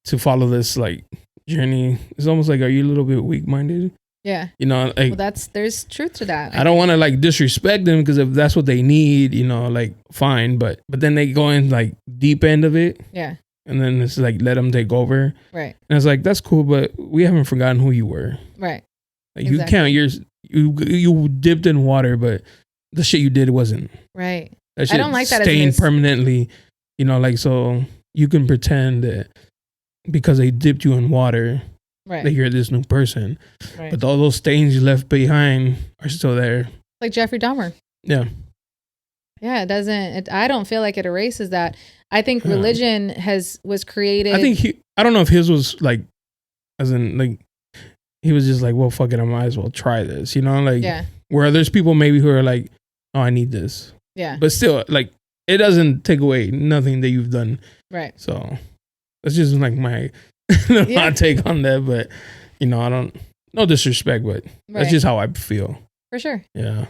to follow this like journey. It's almost like, are you a little bit weak-minded? Yeah. Like, well, there's truth to that. I don't want to like disrespect them, because if that's what they need, like fine. But then they go in like deep end of it. Yeah. And then it's like, let them take over. Right. And it's like, that's cool, but we haven't forgotten who you were. Right. Like you can't, you dipped in water, but the shit you did wasn't. Right. That shit I don't like that stained permanently, like, so you can pretend that because they dipped you in water, that you're this new person. Right. But all those stains you left behind are still there. Like Jeffrey Dahmer. Yeah. Yeah, it doesn't. I don't feel like it erases that. I think religion was created. I don't know if his was like, as in like, he was just like, well, fuck it, I might as well try this, like, where there's people maybe who are like, oh, I need this. Yeah. But still, like, it doesn't take away nothing that you've done. Right. So that's just like my hot take on that. But, I don't, no disrespect, but that's just how I feel. For sure. Yeah.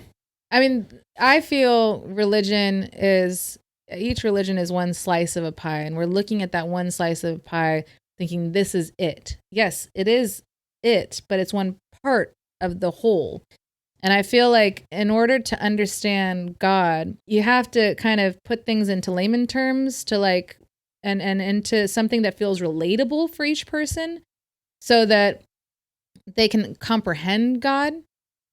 I mean, I feel each religion is one slice of a pie, and we're looking at that one slice of a pie thinking this is it. Yes, it is it, but it's one part of the whole. And I feel like in order to understand God, you have to kind of put things into layman terms to like, and into something that feels relatable for each person so that they can comprehend God.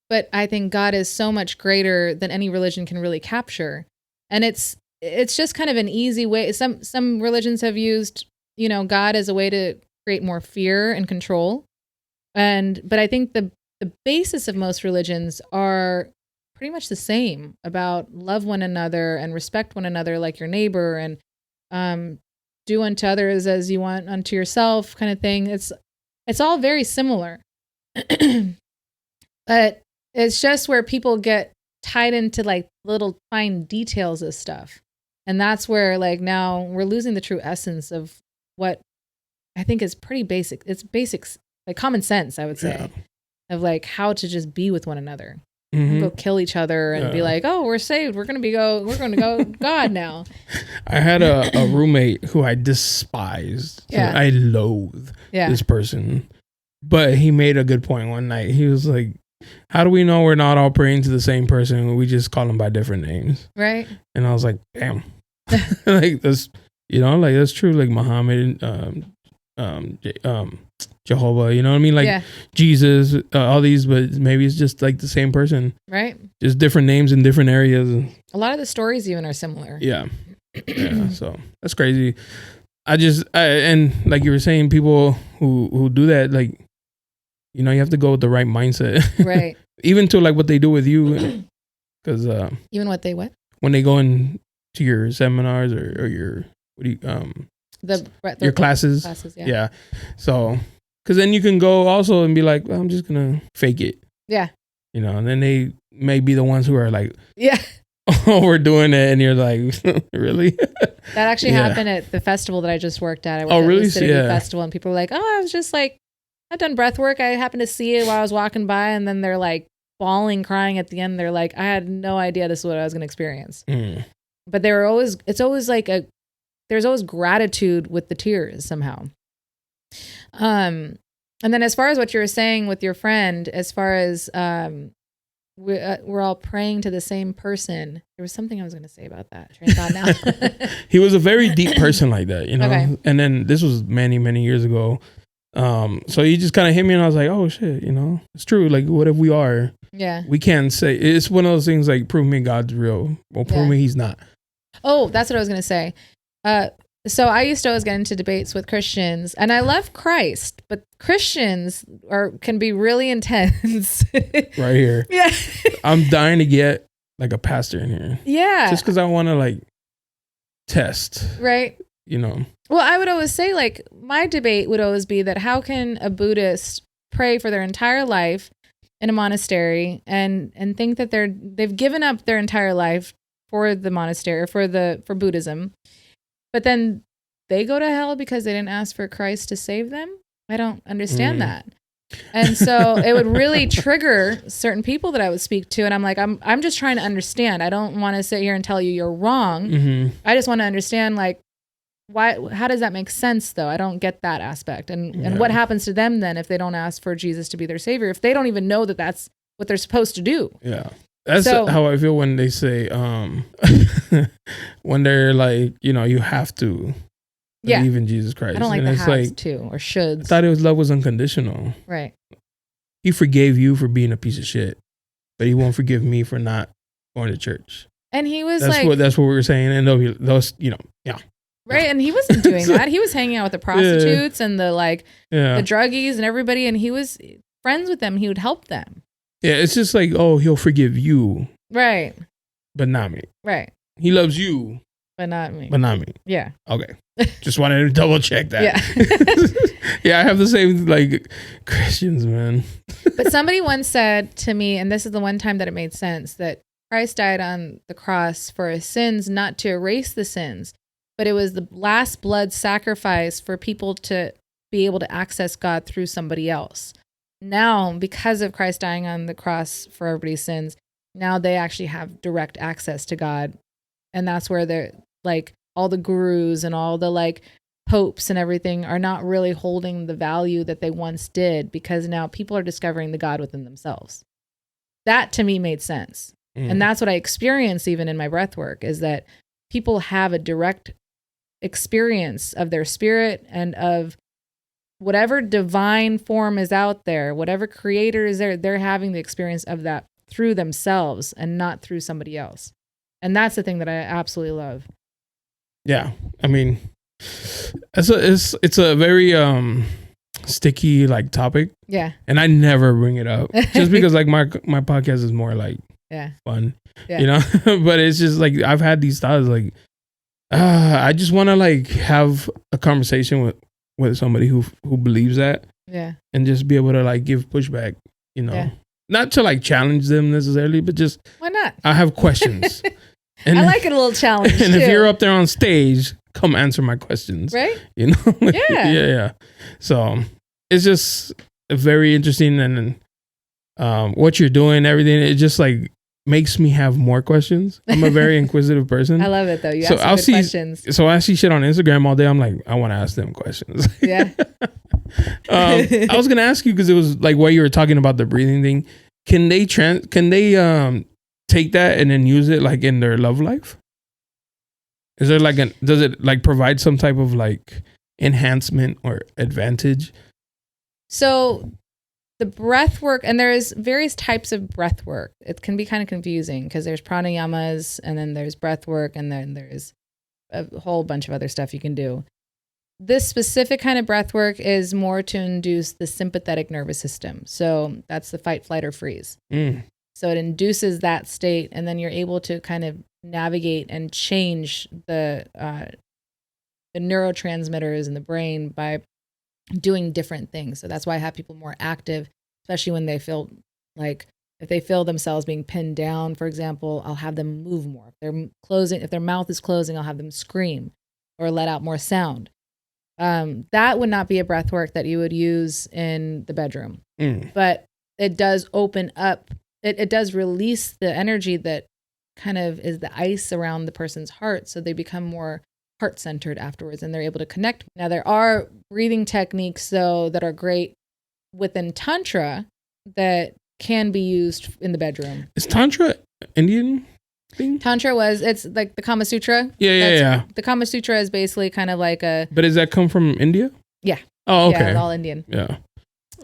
But I think God is so much greater than any religion can really capture. And it's just kind of an easy way. Some religions have used, God as a way to create more fear and control. But I think the basis of most religions are pretty much the same, about love one another and respect one another like your neighbor, and do unto others as you want unto yourself, kind of thing. It's all very similar. But it's just where people get tied into like little fine details of stuff. And that's where like now we're losing the true essence of what I think is pretty basic. It's basics, like common sense, I would say, of like how to just be with one another. Go kill each other and be like, oh, we're saved. We're going to go God now. I had a roommate who I despised. Yeah. I loathe this person. But he made a good point one night. He was like, how do we know we're not all praying to the same person when we just call them by different names? Right. And I was like, damn. Like that's, like that's true. Like Muhammad, Jehovah, you know what I mean? Like Jesus, all these, but maybe it's just like the same person. Right. Just different names in different areas. A lot of the stories even are similar. Yeah. So that's crazy. And like you were saying, people who do that, like, you have to go with the right mindset. Right. Even to like what they do with you. Because even what they what? When they go into your seminars or your your classes. Yeah. So, because then you can go also and be like, well, I'm just gonna fake it. Yeah. And then they may be the ones who are like, yeah, overdoing it, and you're like, really? That actually happened at the festival that I just worked at. I worked really? At the City Festival, and people were like, oh, I was just like, I've done breath work. I happened to see it while I was walking by, and then they're like bawling, crying at the end. They're like, I had no idea this is what I was going to experience. But it's always like there's always gratitude with the tears somehow. And then as far as what you were saying with your friend, as far as we're all praying to the same person. There was something I was going to say about that. Train of thought now. He was a very deep person like that, you know? Okay. And then this was many, many years ago. So he just kind of hit me and I was like, oh shit, you know, it's true. Like, what if we are? Yeah. We can't say, it's one of those things like, prove me God's real. Well, prove me he's not. Oh, that's what I was going to say. So I used to always get into debates with Christians, and I love Christ, but Christians can be really intense. Right here. Yeah. I'm dying to get like a pastor in here. Yeah. Just because I want to like test. Right. You know. Well, I would always say, like, my debate would always be that how can a Buddhist pray for their entire life in a monastery and think that they've given up their entire life for the monastery, for Buddhism, but then they go to hell because they didn't ask for Christ to save them? I don't understand that. And so it would really trigger certain people that I would speak to. And I'm like, I'm just trying to understand. I don't want to sit here and tell you you're wrong. Mm-hmm. I just want to understand, like, how does that make sense though? I don't get that aspect. And what happens to them then if they don't ask for Jesus to be their savior, if they don't even know that that's what they're supposed to do? Yeah. That's how I feel when they say, when they're like, you know, you have to believe in Jesus Christ. I don't like and the it's has like, to or shoulds. I thought love was unconditional. Right. He forgave you for being a piece of shit, but he won't forgive me for not going to church. And he was that's what we were saying. And those, you know, yeah. Right. And he wasn't doing that. He was hanging out with the prostitutes and the the druggies and everybody. And he was friends with them. He would help them. Yeah. It's just like, oh, he'll forgive you. Right. But not me. Right. He loves you. But not me. But not me. Yeah. Okay. Just wanted to double check that. Yeah. Yeah. I have the same, like, Christians, man. But somebody once said to me, and this is the one time that it made sense, that Christ died on the cross for his sins, not to erase the sins, but it was the last blood sacrifice for people to be able to access God through somebody else. Now, because of Christ dying on the cross for everybody's sins, now they actually have direct access to God. And that's where they're like all the gurus and all the like popes and everything are not really holding the value that they once did, because now people are discovering the God within themselves. That to me made sense. And that's what I experience even in my breath work, is that people have a direct experience of their spirit and of whatever divine form is out there, whatever creator is there, they're having the experience of that through themselves and not through somebody else. And that's the thing that I absolutely love. Yeah. I mean, it's a very sticky like topic. Yeah. And I never bring it up just because like my podcast is more like fun, you know, but it's just like, I've had these thoughts like, I just want to like have a conversation with somebody who believes that, and just be able to like give pushback, you know, not to like challenge them necessarily, but just why not? I have questions, and I like it a little challenge. And too. If you're up there on stage, come answer my questions, right? You know, like, yeah. So it's just very interesting, and what you're doing, everything. It just like makes me have more questions. I'm a very inquisitive person. I love it though. You ask good questions. So I see shit on Instagram all day. I'm like, I want to ask them questions. Yeah. I was gonna ask you because it was like what you were talking about, the breathing thing. Can they take that and then use it like in their love life? Is there like does it like provide some type of like enhancement or advantage? So the breath work, and there's various types of breath work. It can be kind of confusing because there's pranayamas, and then there's breath work, and then there's a whole bunch of other stuff you can do. This specific kind of breath work is more to induce the sympathetic nervous system. So that's the fight, flight, or freeze. So it induces that state, and then you're able to kind of navigate and change the neurotransmitters in the brain by doing different things. So that's why I have people more active, especially when they feel like, if they feel themselves being pinned down, for example, I'll have them move more. If their mouth is closing, I'll have them scream or let out more sound. That would not be a breath work that you would use in the bedroom, but it does open up. It does release the energy that kind of is the ice around the person's heart. So they become more heart-centered afterwards, and they're able to connect. Now, there are breathing techniques, though, that are great within Tantra that can be used in the bedroom. Is Tantra Indian thing? Tantra it's like the Kama Sutra. Yeah. The Kama Sutra is basically kind of like a... But does that come from India? Yeah. Oh, okay. Yeah, it's all Indian. Yeah.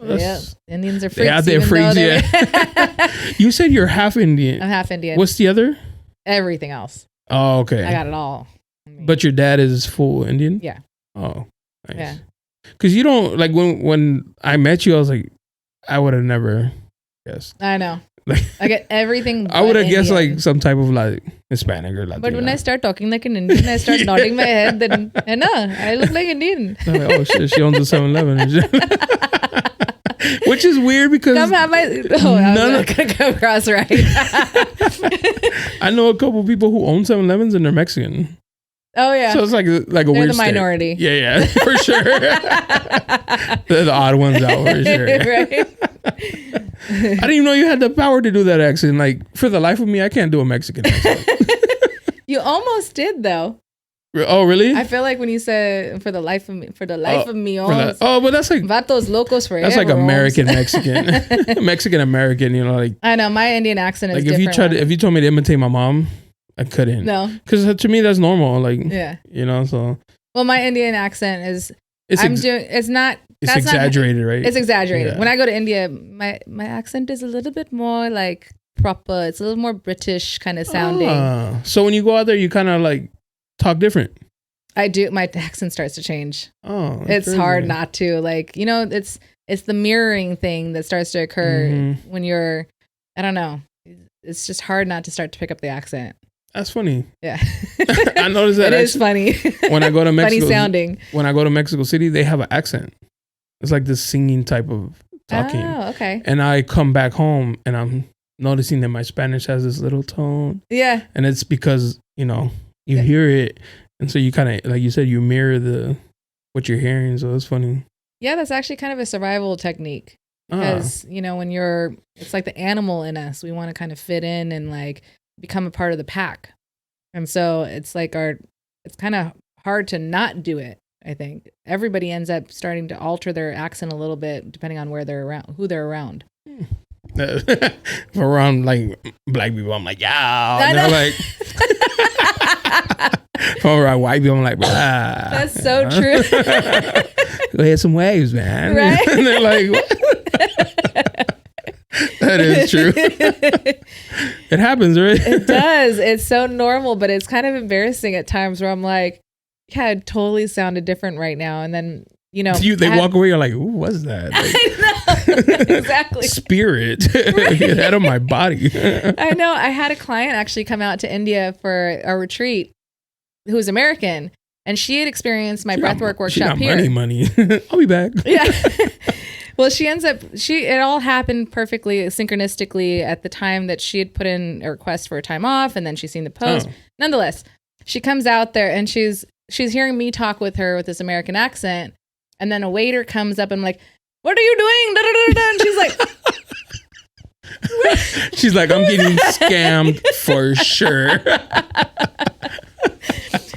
Yeah, Indians are freaks. Yeah, they're freaks, yeah. You said you're half Indian. I'm half Indian. What's the other? Everything else. Oh, okay. I got it all. But your dad is full Indian? Yeah. Oh, nice. Yeah. Because you don't, like, when I met you, I was like, I would have never guessed. I know. I get everything. I would have guessed like some type of like Hispanic or Latino. But when I start talking like an Indian, I start nodding my head. Then, I look like Indian. Like, oh shit, she owns a 7-Eleven. Which is weird because come have my. Oh, I'm not gonna come across right. I know a couple people who own 7-Elevens and they're Mexican. Oh yeah. So it's like a they're weird the minority. Yeah, for sure. They're the odd ones out for sure. Right. I didn't even know you had the power to do that accent. Like, for the life of me, I can't do a Mexican accent. You almost did though. Oh, really? I feel like when you said for the life of me, almost. Oh, but that's like Vatos locos forever. That's like American Mexican, Mexican American. You know, like I know my Indian accent is like different. if you told me to imitate my mom, I couldn't. No, because to me that's normal. Like yeah, you know. So well, my Indian accent is. It's exaggerated, right? It's exaggerated. Yeah. When I go to India, my accent is a little bit more like proper. It's a little more British kind of sounding. So when you go out there, you kind of like talk different. I do. My accent starts to change. Oh, it's crazy. Hard not to. Like, you know, it's the mirroring thing that starts to occur when you're, I don't know. It's just hard not to start to pick up the accent. That's funny. Yeah. I noticed that. It is funny. When I go to Mexico, funny sounding. When I go to Mexico City, they have an accent. It's like this singing type of talking. Oh, okay. And I come back home and I'm noticing that my Spanish has this little tone. Yeah. And it's because, you know, you hear it. And so you kind of, like you said, you mirror what you're hearing. So it's funny. Yeah, that's actually kind of a survival technique. Because, you know, it's like the animal in us. We want to kind of fit in and like become a part of the pack. And so it's like it's kind of hard to not do it. I think everybody ends up starting to alter their accent a little bit depending on who they're around. If around like black people, I'm like, yeah. And they're like, if I'm around white people, I'm like, blah. That's so true. Go ahead, some waves, man. Right? And they're like, what? That is true. It happens, right? It does. It's so normal, but it's kind of embarrassing at times where I'm like, yeah, it totally sounded different right now. And then, you know, they walk away, you're like, who was that? Like, I know. Exactly. Spirit. Get out of my body. I know. I had a client actually come out to India for a retreat who was American, and she had experienced my breathwork workshop here. Money. I'll be back. Yeah. Well, it all happened perfectly synchronistically at the time that she had put in a request for a time off, and then she's seen the post. Oh. Nonetheless, she comes out there and she's hearing me talk with her with this American accent, and then a waiter comes up and I'm like, "What are you doing?" Da, da, da, da. And she's like, she's like, "I'm getting scammed for sure."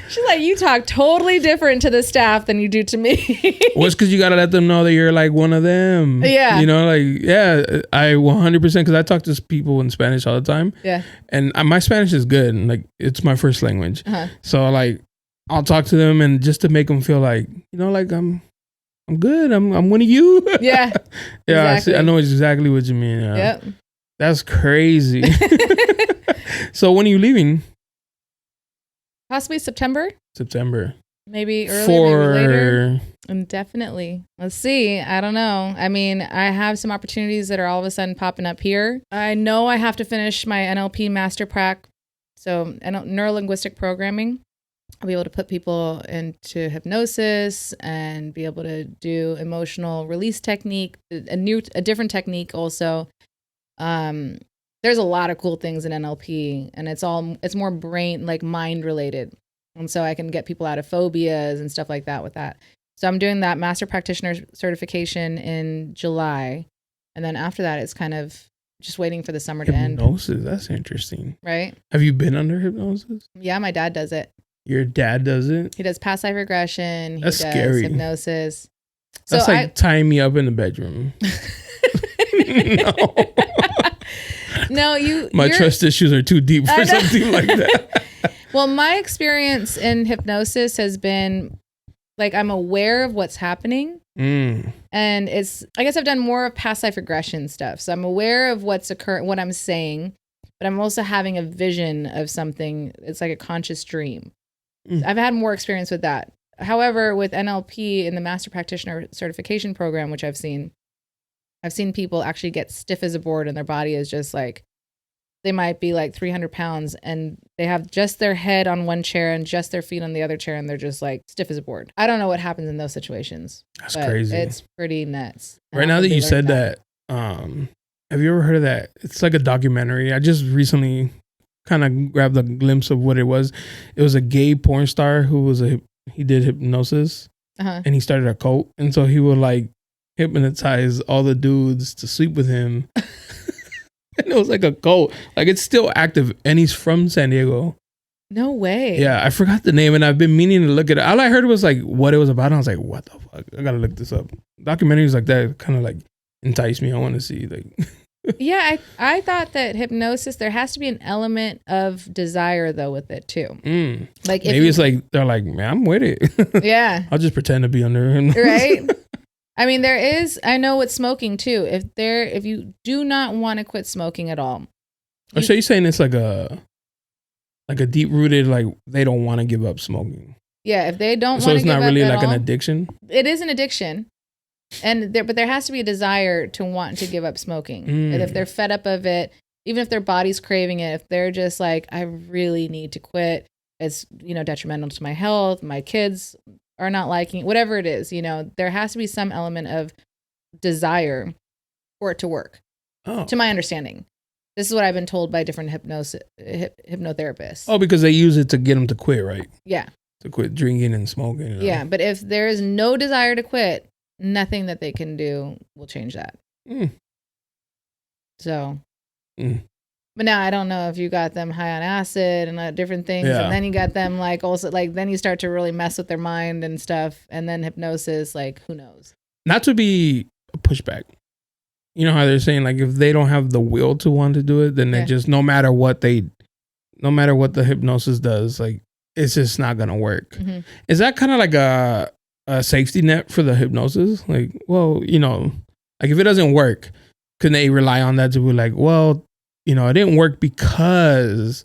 She's like, you talk totally different to the staff than you do to me. Well, it's because you got to let them know that you're like one of them. Yeah. You know, like, yeah, I 100%, because I talk to people in Spanish all the time. Yeah. And my Spanish is good. And like, it's my first language. Uh-huh. So like, I'll talk to them and just to make them feel like, you know, like I'm good. I'm one of you. Yeah. Yeah. Exactly. I know exactly what you mean. Yep. That's crazy. So when are you leaving? Possibly September. Maybe earlier, maybe later. Definitely. Let's see. I don't know. I mean, I have some opportunities that are all of a sudden popping up here. I know I have to finish my NLP Master Prac. So neuro-linguistic programming. I'll be able to put people into hypnosis and be able to do emotional release technique, a different technique also. There's a lot of cool things in NLP, and it's more brain, like mind related. And so I can get people out of phobias and stuff like that with that. So I'm doing that master practitioner certification in July. And then after that, it's kind of just waiting for the summer to end. Hypnosis, that's interesting. Right? Have you been under hypnosis? Yeah, my dad does it. Your dad does it? He does past life regression. That's he does scary. Hypnosis. That's like tying me up in the bedroom. No, my trust issues are too deep for something like that. Well, my experience in hypnosis has been like I'm aware of what's happening. And I guess I've done more of past life regression stuff. So I'm aware of what's occurring, what I'm saying, but I'm also having a vision of something. It's like a conscious dream. I've had more experience with that. However, with NLP in the Master Practitioner Certification Program, which I've seen people actually get stiff as a board and their body is just like, they might be like 300 pounds and they have just their head on one chair and just their feet on the other chair and they're just like stiff as a board. I don't know what happens in those situations. That's crazy. It's pretty nuts. Right now that you said that, have you ever heard of that? It's like a documentary. I just recently kind of grabbed a glimpse of what it was. It was a gay porn star who was he did hypnosis and he started a cult. And so he would like hypnotize all the dudes to sleep with him. And it was like a cult. Like it's still active and he's from San Diego. No way. Yeah, I forgot the name and I've been meaning to look at it. All I heard was like what it was about. And I was like, what the fuck? I gotta look this up. Documentaries like that kind of like entice me. I want to see like. Yeah, I thought that hypnosis, there has to be an element of desire though with it too. Like maybe it's like they're like, man, I'm with it. Yeah. I'll just pretend to be under him. Right. I mean, there is, I know with smoking too. If you do not want to quit smoking at all. So you're saying it's like a deep rooted, like they don't want to give up smoking. Yeah. If they don't want to give up. So it's not really like an addiction? It is an addiction. But there has to be a desire to want to give up smoking. And if they're fed up of it, even if their body's craving it, if they're just like, I really need to quit, it's, detrimental to my health, my kids are not liking it, whatever it is, there has to be some element of desire for it to work. To my understanding. This is what I've been told by different hypnotherapists. Oh, because they use it to get them to quit, right? Yeah. To quit drinking and smoking. Yeah, but if there is no desire to quit, nothing that they can do will change that. So, but now I don't know if you got them high on acid and different things, and then you got them like also like then you start to really mess with their mind and stuff, and then hypnosis, like who knows? Not to be a pushback. You know how they're saying like if they don't have the will to want to do it, then they just no matter what the hypnosis does, like it's just not gonna work. Is that kind of like a safety net for the hypnosis? Like, well, like if it doesn't work, can they rely on that to be like, well, it didn't work because,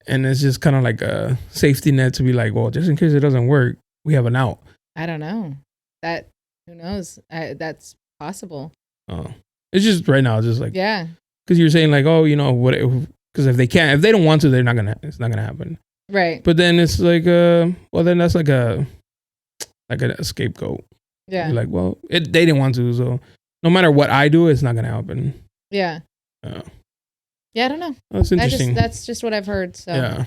and it's just kind of like a safety net to be like, well, just in case it doesn't work, we have an out. I don't know. Who knows? That's possible. Oh, it's just right now, just like, yeah. Because you're saying like, oh, what? Because if they don't want to, it's not gonna happen. Right. But then it's like, well, then that's like a scapegoat. Yeah. You're like, well, they didn't want to, so no matter what I do, it's not gonna happen. Yeah. Yeah, I don't know. That's interesting. That's just what I've heard. So yeah.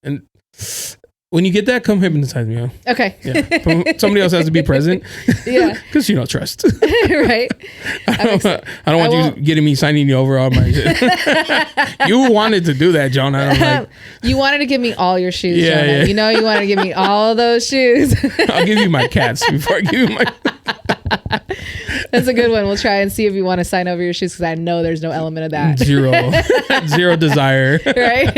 And when you get that, come hypnotize me. Huh? Okay. Yeah. Somebody else has to be present. Yeah. Because you don't trust. Right. I don't want you getting me signing you over all my shit. You wanted to do that, JONA. You wanted to give me all your shoes, JONA. Yeah. You wanted to give me all of those shoes. I'll give you my cats before I give you my... That's a good one. We'll try and see if you want to sign over your shoes because I know there's no element of that. Zero desire. Right?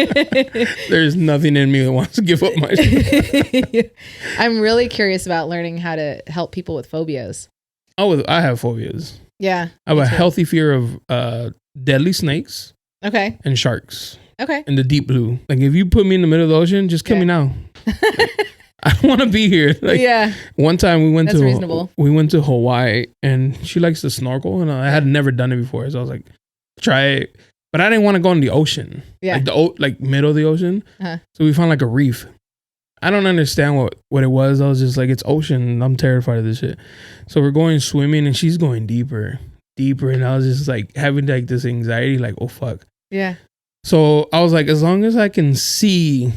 There's nothing in me that wants to give up my shoes. I'm really curious about learning how to help people with phobias. Oh, I have phobias. Yeah. I have a healthy fear of deadly snakes. Okay. And sharks. Okay. And the deep blue. Like if you put me in the middle of the ocean, just kill me now. I don't want to be here. Like, one time we went to Hawaii and she likes to snorkel and I had never done it before. So I was like, try it. But I didn't want to go in the ocean. Yeah. Like middle of the ocean. So we found like a reef. I don't understand what it was. I was just like, it's ocean. And I'm terrified of this shit. So we're going swimming and she's going deeper. And I was just like having like this anxiety, like, oh fuck. Yeah. So I was like, as long as I can see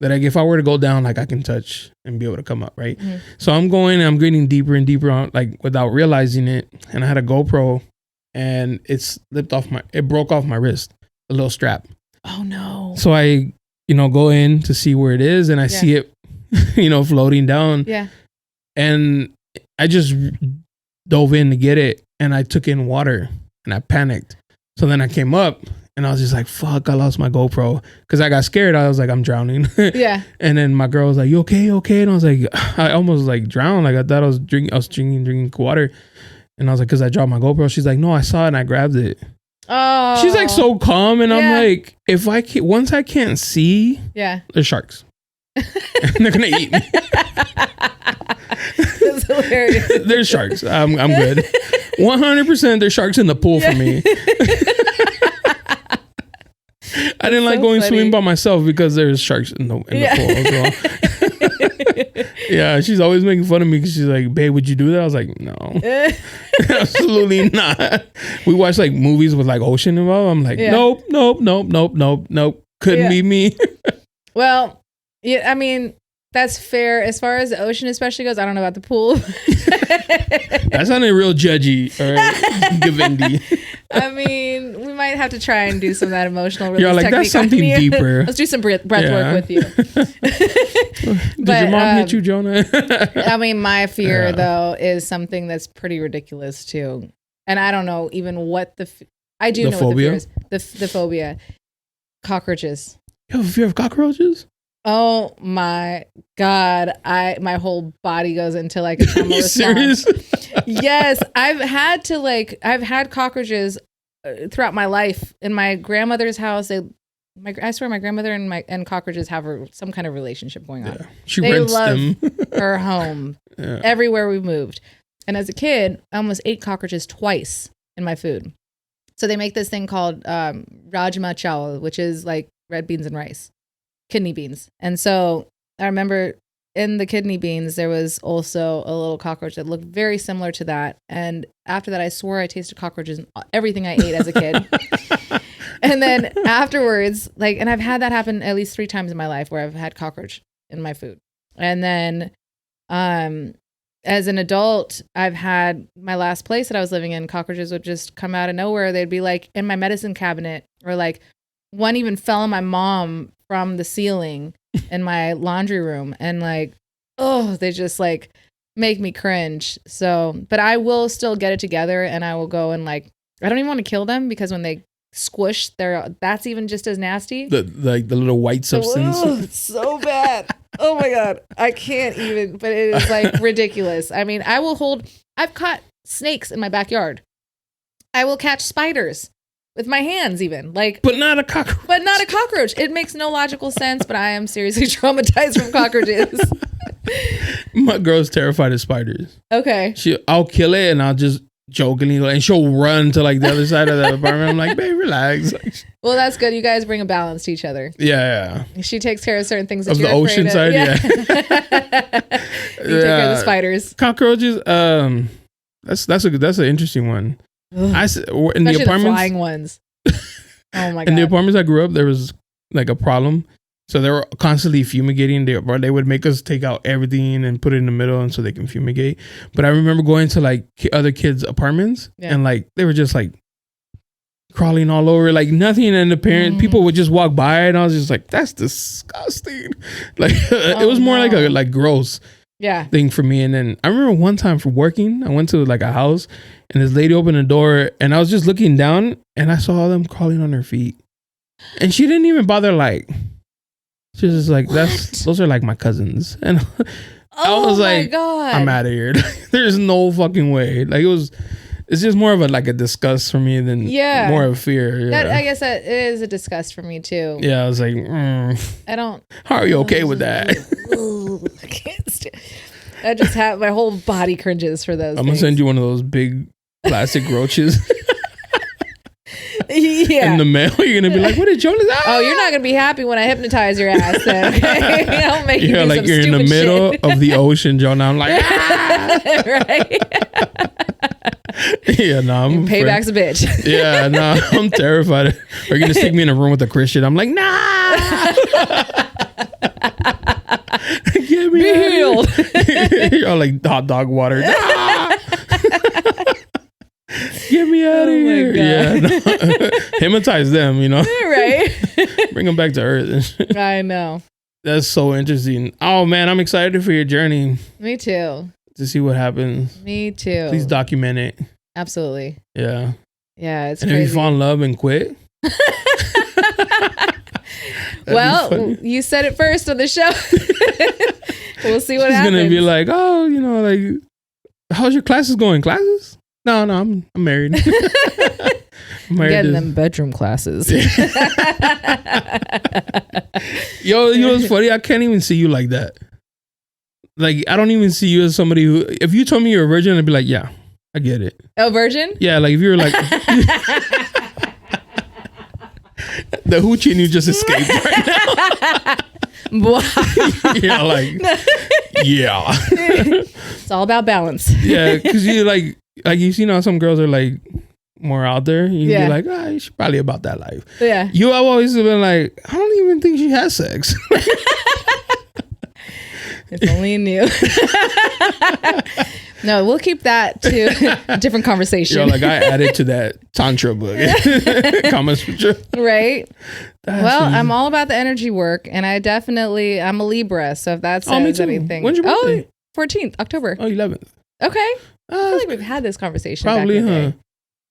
that like if I were to go down, like I can touch and be able to come up, right? Mm-hmm. So I'm going and I'm getting deeper and deeper on, like without realizing it. And I had a GoPro and it broke off my wrist, a little strap. Oh no. So I, go in to see where it is and I see it, floating down. Yeah. And I just dove in to get it, and I took in water, and I panicked. So then I came up, and I was just like, "Fuck! I lost my GoPro," because I got scared. I was like, "I'm drowning." Yeah. And then my girl was like, "You okay? You okay?" And I was like, I almost like drowned. Like I thought I was drinking water, and I was like, "Cause I dropped my GoPro." She's like, "No, I saw it and I grabbed it." Oh. She's like so calm, and I'm like, if I can, once I can't see, there's sharks. And they're gonna eat me. That's hilarious. There's sharks. I'm good. 100%. There's sharks in the pool for me. I didn't like going swimming by myself because there's sharks in the pool as well. Yeah, she's always making fun of me because she's like, "Babe, would you do that?" I was like, "No, absolutely not." We watch like movies with like ocean involved. I'm like, nope. Couldn't be me. Well, yeah, I mean, that's fair. As far as the ocean especially goes, I don't know about the pool. That sounded real judgy. All right, Govindi. I mean, we might have to try and do some of that emotional release. You're like, that's something deeper. Let's do some breath work with you. Did your mom hit you, Jonah? I mean, my fear, though, is something that's pretty ridiculous, too. And I don't know even what I do know phobia? What the fear is. The phobia. Cockroaches. You have a fear of cockroaches? Oh my God. My whole body goes into like a trauma response. Serious? Yes. I've had cockroaches throughout my life. In my grandmother's house, I swear my grandmother and cockroaches have some kind of relationship going on. Yeah. They love her home everywhere we moved. And as a kid, I almost ate cockroaches twice in my food. So they make this thing called rajma chawal, which is like red beans and rice. Kidney beans. And so I remember in the kidney beans, there was also a little cockroach that looked very similar to that. And after that, I swore I tasted cockroaches in everything I ate as a kid. And then afterwards, and I've had that happen at least 3 times in my life where I've had cockroach in my food. And then as an adult, I've had my last place that I was living in, cockroaches would just come out of nowhere. They'd be like in my medicine cabinet, or like one even fell on my mom from the ceiling in my laundry room, and they just make me cringe. So, but I will still get it together, and I will go and I don't even want to kill them, because when they squish, that's even just as nasty. The little white substance. Oh, it's so bad. Oh my God, I can't even. But it is ridiculous. I mean, I've caught snakes in my backyard. I will catch spiders with my hands, even but not a cockroach. It makes no logical sense, but I am seriously traumatized from cockroaches. My girl's terrified of spiders. Okay. I'll kill it, and I'll just jokingly, and she'll run to the other side of the apartment. I'm like, babe, relax. Well, that's good. You guys bring a balance to each other. Yeah. She takes care of certain things that of the ocean side. Yeah. You take care of the spiders. Cockroaches. That's an interesting one. In Especially the apartments, the flying ones. Oh my God. In the apartments I grew up, there was a problem. So they were constantly fumigating. They would make us take out everything and put it in the middle, and so they can fumigate. But I remember going to other kids' apartments, and they were just crawling all over, nothing. And the people would just walk by, and I was just like, that's disgusting. It was more like a gross thing for me. And then I remember one time for working, I went to a house, and this lady opened the door, and I was just looking down, and I saw them crawling on her feet, and she didn't even bother she was just those are my cousins. And I was God. I'm out of here. There's no fucking way. It's just more of a disgust for me than more of a fear. Yeah. I guess that is a disgust for me too. Yeah, I was like, I don't. How are you okay with that? I can't stand. I just have my whole body cringes for those. I'm gonna send you one of those big plastic roaches. In the mail, you're gonna be like, what did Jonas? Oh, you're not gonna be happy when I hypnose your ass then. Okay? I'll make you do some you're in the middle of the ocean, Jonah. I'm like, right. Yeah, no, payback's a bitch. Yeah, no, I'm terrified. Are you gonna stick me in a room with a Christian? I'm like, nah. Get me healed. You're all hot dog water. Nah. Get me out of here. Yeah. No. Hypnotize them, Right. Bring them back to earth. I know. That's so interesting. Oh man, I'm excited for your journey. Me too. to see what happens. Me too. Please document it. Absolutely. Yeah. Yeah, it's and crazy. if you fall in love and quit. Well, you said it first on the show. We'll see what happens. She's gonna be like, oh, you know, like, how's your classes going? Classes? No, I'm married. I'm married getting them bedroom classes. Yo, you know what's funny? I can't even see you like that. Like, I don't even see you as somebody who, if you told me you're a virgin, I'd be like, yeah, I get it. Oh, virgin? Yeah, like if you were like the hoochie and you just escaped right now. Yeah, like, yeah. It's all about balance. Yeah, because you like you see how some girls are like more out there. You be like, she's probably about that life. Yeah. You have always been like, I don't even think she has sex. It's only in you. No, we'll keep that to a different conversation. Yo, like I added to that Tantra book. Kama Sutra. Right. I'm all about the energy work, and I'm a Libra, so if that says anything. When's your birthday? 14th, October. Oh, 11th. Okay. I feel like we've had this conversation. Probably, huh?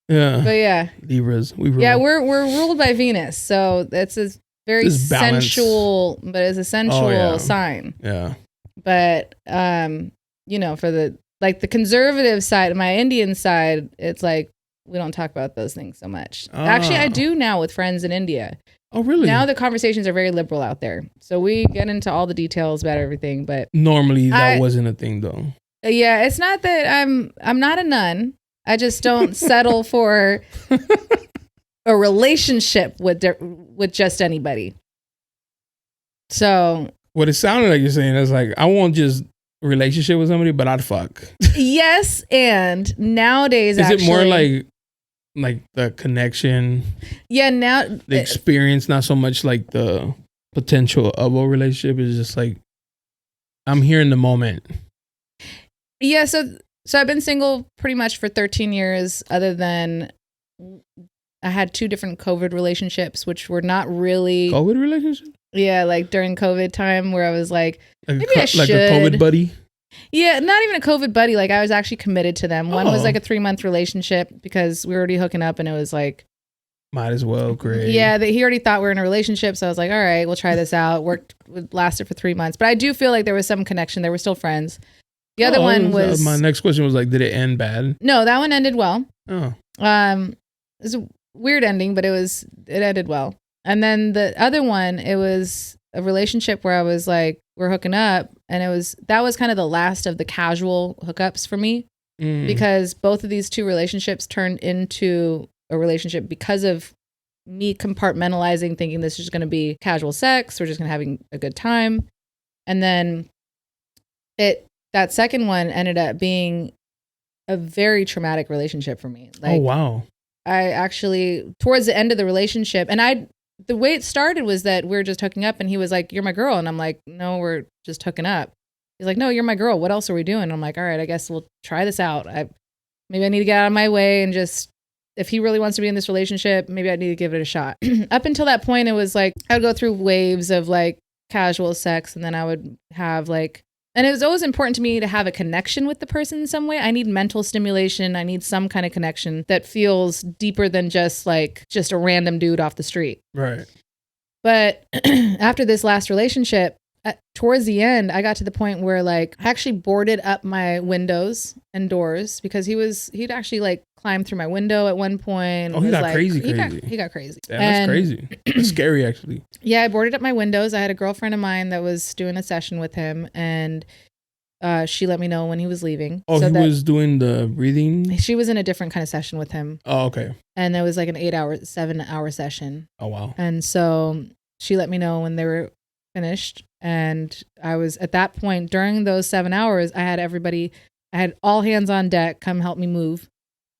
Yeah. But yeah. Libras. We rule. Yeah, we're ruled by Venus, so that's a very sensual, but it's a sensual sign. Yeah. But for the conservative side, my Indian side, it's like we don't talk about those things so much. Actually, I do now with friends in India. Oh, really? Now the conversations are very liberal out there, so we get into all the details about everything. But normally that wasn't a thing, though. Yeah, it's not that I'm not a nun. I just don't settle for a relationship with just anybody. So what it sounded like you're saying is like, I won't just relationship with somebody, but I'd fuck. Yes, and nowadays is it more like the connection? Yeah, now the experience, not so much like the potential of a relationship. Is just like I'm here in the moment. Yeah, so I've been single pretty much for 13 years. Other than I had 2 different COVID relationships, which were not really COVID relationships. Yeah, like during COVID time where I was like maybe I should. Like a COVID buddy? Yeah, not even a COVID buddy. Like I was actually committed to them. One was like a 3-month relationship because we were already hooking up and it was like. Might as well, great. Yeah, he already thought we were in a relationship. So I was like, all right, we'll try this out. Lasted for 3 months. But I do feel like there was some connection. They were still friends. The other one was. My next question was like, did it end bad? No, that one ended well. Oh. It was a weird ending, but it ended well. And then the other one, it was a relationship where I was like, we're hooking up. And that was kind of the last of the casual hookups for me because both of these 2 relationships turned into a relationship because of me compartmentalizing, thinking this is just going to be casual sex. We're just going to having a good time. And then that second one ended up being a very traumatic relationship for me. Like, oh, wow. I actually, towards the end of the relationship, and the way it started was that we were just hooking up and he was like, you're my girl. And I'm like, no, we're just hooking up. He's like, no, you're my girl. What else are we doing? And I'm like, all right, I guess we'll try this out. Maybe I need to get out of my way and just, if he really wants to be in this relationship, maybe I need to give it a shot. Up until that point, it was like, I would go through waves of like casual sex and then I would have like, and it was always important to me to have a connection with the person in some way. I need mental stimulation. I need some kind of connection that feels deeper than just a random dude off the street. Right. But after this last relationship, towards the end, I got to the point where like I actually boarded up my windows and doors because he'd actually like climbed through my window at one point. Oh, he got like, crazy. He got crazy. Damn, that's crazy. It's scary, actually. Yeah, I boarded up my windows. I had a girlfriend of mine that was doing a session with him, and she let me know when he was leaving. Oh, so he was doing the breathing? She was in a different kind of session with him. Oh, okay. And it was like an 7-hour session. Oh, wow. And so she let me know when they were finished. And I was at that point during those 7 hours, I had all hands on deck come help me move.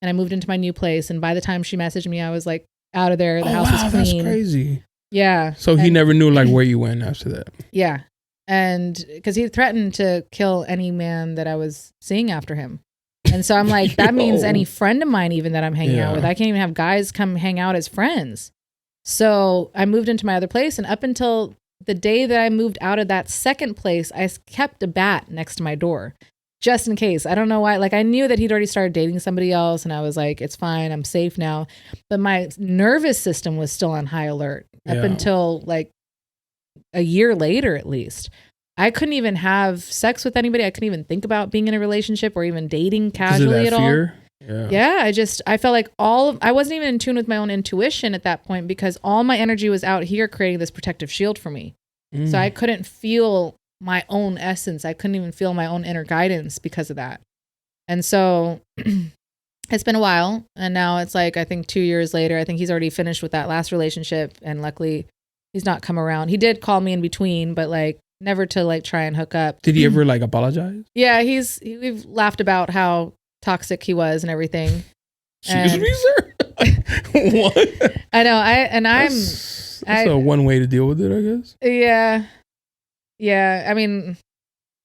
And I moved into my new place. And by the time she messaged me, I was like out of there. The house was clean. That's crazy. Yeah. So he never knew like where you went after that. Yeah. And because he threatened to kill any man that I was seeing after him. And so I'm like, that means any friend of mine even that I'm hanging out with. I can't even have guys come hang out as friends. So I moved into my other place. And up until the day that I moved out of that second place, I kept a bat next to my door. just in case. I don't know why. Like I knew that he'd already started dating somebody else and I was like, it's fine. I'm safe now. But my nervous system was still on high alert up until like a year later, at least. I couldn't even have sex with anybody. I couldn't even think about being in a relationship or even dating casually at all. Yeah. I felt like I wasn't even in tune with my own intuition at that point because all my energy was out here creating this protective shield for me. So I couldn't feel my own essence. I couldn't even feel my own inner guidance because of that. And so it's been a while. And now it's like, I think 2 years later, I think he's already finished with that last relationship. And luckily he's not come around. He did call me in between, but like never to like try and hook up. Did he ever like apologize? Yeah. We've laughed about how toxic he was and everything. Excuse me, sir. What? I know. That's a one way to deal with it, I guess. Yeah. I mean,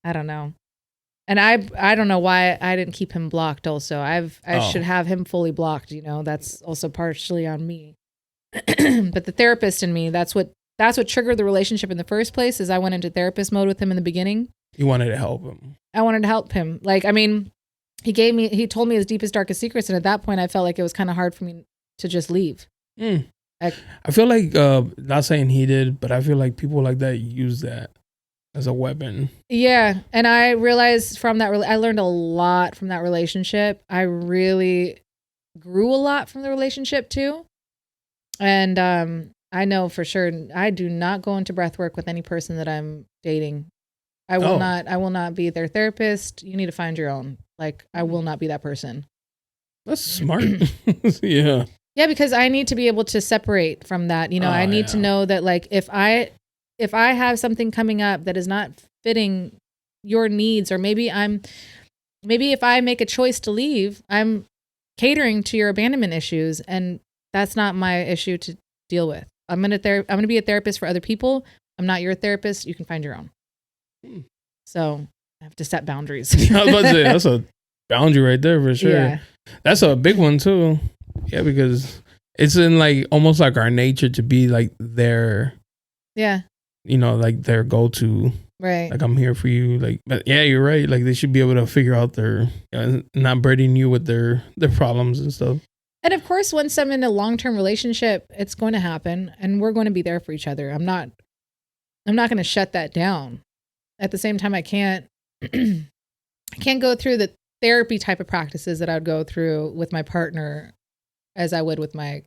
I don't know. And I don't know why I didn't keep him blocked also. I should have him fully blocked, that's also partially on me. But the therapist in me, that's what triggered the relationship in the first place is I went into therapist mode with him in the beginning. You wanted to help him. I wanted to help him. Like, I mean, he told me his deepest, darkest secrets. And at that point I felt like it was kind of hard for me to just leave. I feel like, not saying he did, but I feel like people like that use that as a weapon. Yeah. And I realized from that, I learned a lot from that relationship. I really grew a lot from the relationship too. And I know for sure I do not go into breath work with any person that I'm dating. I will not be their therapist. You need to find your own. Like, I will not be that person. That's smart. Yeah. Yeah, because I need to be able to separate from that. I need to know that like if I have something coming up that is not fitting your needs, or maybe if I make a choice to leave, I'm catering to your abandonment issues, and that's not my issue to deal with. I'm gonna be a therapist for other people. I'm not your therapist. You can find your own. So I have to set boundaries. I was about to say, that's a boundary right there for sure. Yeah. That's a big one too. Yeah, because it's in like almost like our nature to be like their, like their go-to. Right. Like, I'm here for you. Like, but yeah, you're right. Like, they should be able to figure out not burdening you with their problems and stuff. And of course, once I'm in a long-term relationship, it's going to happen, and we're going to be there for each other. I'm not going to shut that down. At the same time, I can't go through the therapy type of practices that I would go through with my partner as I would with my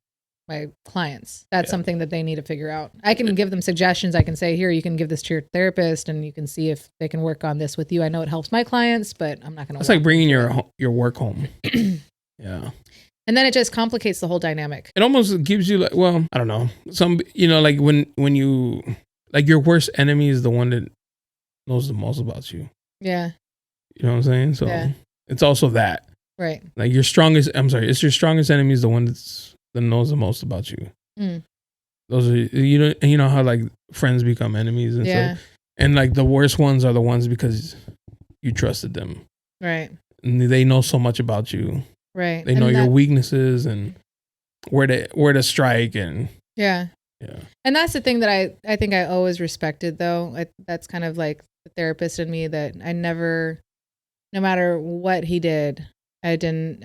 clients. That's something that they need to figure out. I can give them suggestions. I can say, here, you can give this to your therapist and you can see if they can work on this with you. I know it helps my clients, but I'm not going to. It's like bringing your work home. Yeah. And then it just complicates the whole dynamic. It almost gives you like, well, I don't know. Some, like when you, like, your worst enemy is the one that knows the most about you. Yeah. You know what I'm saying? So it's also that. Right. Like it's your strongest enemy is the one that knows the most about you. Those are, you know how like friends become enemies and stuff. And like the worst ones are the ones because you trusted them. Right. And they know so much about you. Right. They know your weaknesses and where to strike and yeah. And that's the thing that I think I always respected though. That's kind of like the therapist in me, that I never, no matter what he did, I didn't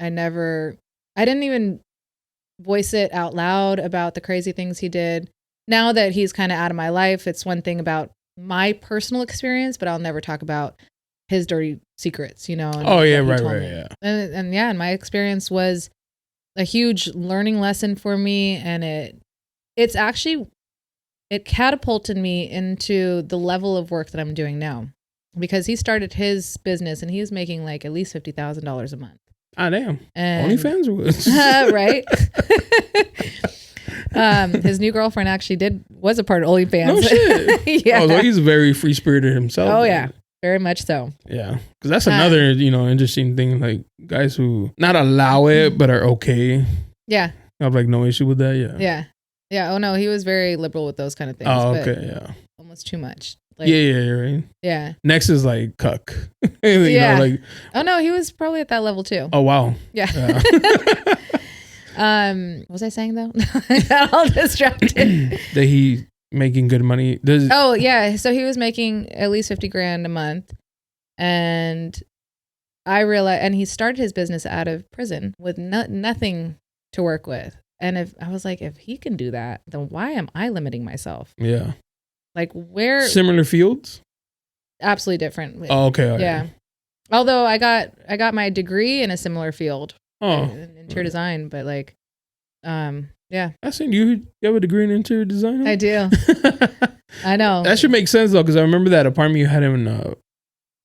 even voice it out loud about the crazy things he did. Now that he's kind of out of my life, it's one thing about my personal experience, but I'll never talk about his dirty secrets, And right. And my experience was a huge learning lesson for me, and it catapulted me into the level of work that I'm doing now, because he started his business and he's making like at least $50,000 a month. Ah, damn. OnlyFans was. Right. His new girlfriend actually was a part of OnlyFans. No shit. Yeah. Oh, so he's very free spirited himself. Oh, yeah. Very much so. Yeah. Because that's another, interesting thing. Like guys who not allow it, but are okay. Yeah. I have like no issue with that. Yeah. Yeah. Yeah. Oh, no. He was very liberal with those kind of things. Oh, okay. Yeah. Almost too much. Like, yeah, you're right. Yeah. Next is like cuck. Oh no, he was probably at that level too. Oh wow. Yeah. What was I saying though? I got all distracted. That he making good money. Oh yeah, so he was making at least $50,000 a month, and I realized, and he started his business out of prison with nothing to work with. And if I was like, if he can do that, then why am I limiting myself? Yeah. Like where? Similar fields? Absolutely different. Oh, okay. Yeah. Although I got my degree in a similar field. Oh. In interior design, but like, yeah. I seen you have a degree in interior design? I do. I know. That should make sense though, because I remember that apartment you had in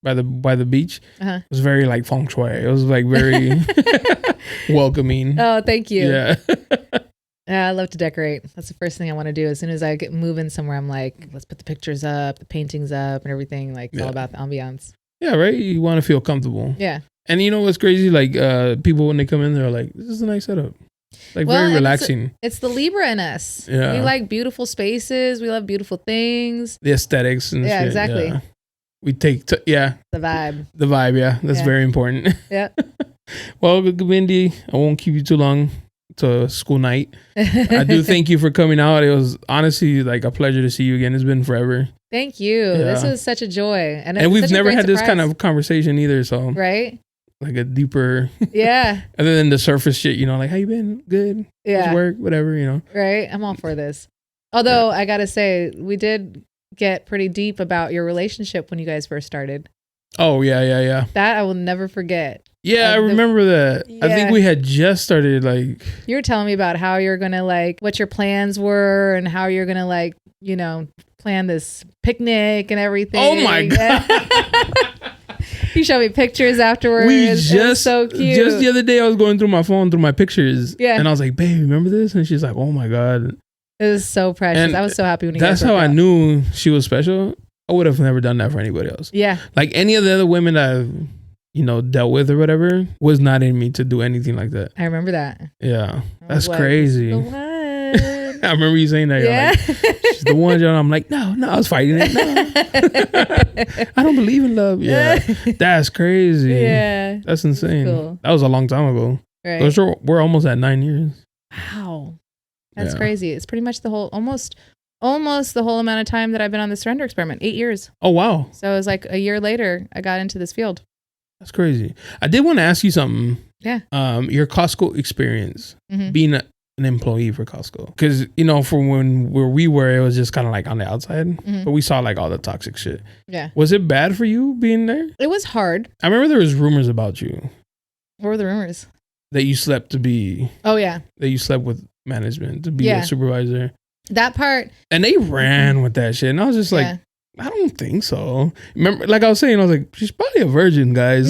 by the beach. It was very like feng shui. It was like very welcoming. Oh, thank you. Yeah. Yeah, I love to decorate. That's the first thing I want to do. As soon as I get moving somewhere, I'm like, let's put the pictures up, the paintings up, and everything. Like, it's all about the ambiance. Yeah, right? You want to feel comfortable. Yeah. And you know what's crazy? Like, people, when they come in, they're like, this is a nice setup. Like, very relaxing. It's the Libra in us. Yeah. We like beautiful spaces. We love beautiful things. The aesthetics and shit. Exactly. Yeah. We take, the vibe. The vibe, yeah. That's very important. Yeah. Well, Govindi, I won't keep you too long. It's a school night. I do thank you for coming out. It was honestly like a pleasure to see you again. It's been forever. Thank you. Yeah. This was such a joy. And we've never had this kind of conversation either. So right. Like a deeper. Yeah. Other than the surface shit, you know, like, how you been? Good. Yeah. How's work? Whatever, you know. Right. I'm all for this. Although I got to say, we did get pretty deep about your relationship when you guys first started. Oh, yeah. That I will never forget. Yeah, I remember that. Yeah. I think we had just started like... You were telling me about how you're going to like, what your plans were and how you're going to like, you know, plan this picnic and everything. Oh my God. You showed me pictures afterwards. It was so cute. Just the other day, I was going through my phone, through my pictures. Yeah. And I was like, babe, remember this? And she's like, oh my God. It was so precious. And I was so happy when you guys that's how I knew she was special. I would have never done that for anybody else. Yeah. Like any of the other women that I've, you know, dealt with or whatever, was not in me to do anything like that. I remember that. Yeah. That's crazy. The one. I remember you saying that. Yeah. Like, she's the one, John. I'm like, no, I was fighting it. No. I don't believe in love. Yeah. That's crazy. Yeah. That's insane. Cool. That was a long time ago. Right. We're almost at 9 years. Wow. That's crazy. It's pretty much the whole, almost the whole amount of time that I've been on the surrender experiment, 8 years. Oh, wow. So it was like a year later, I got into this field. That's crazy. I did want to ask you something. Yeah. Your Costco experience, being an employee for Costco. Because, you know, for where we were, it was just kind of like on the outside. But we saw like all the toxic shit. Yeah. Was it bad for you being there? It was hard. I remember there was rumors about you. What were the rumors? That you slept to be... Oh, yeah. That you slept with management to be a supervisor. That part. And they ran with that shit. And I was just like, I don't think so. Remember, like I was saying, I was like, she's probably a virgin, guys.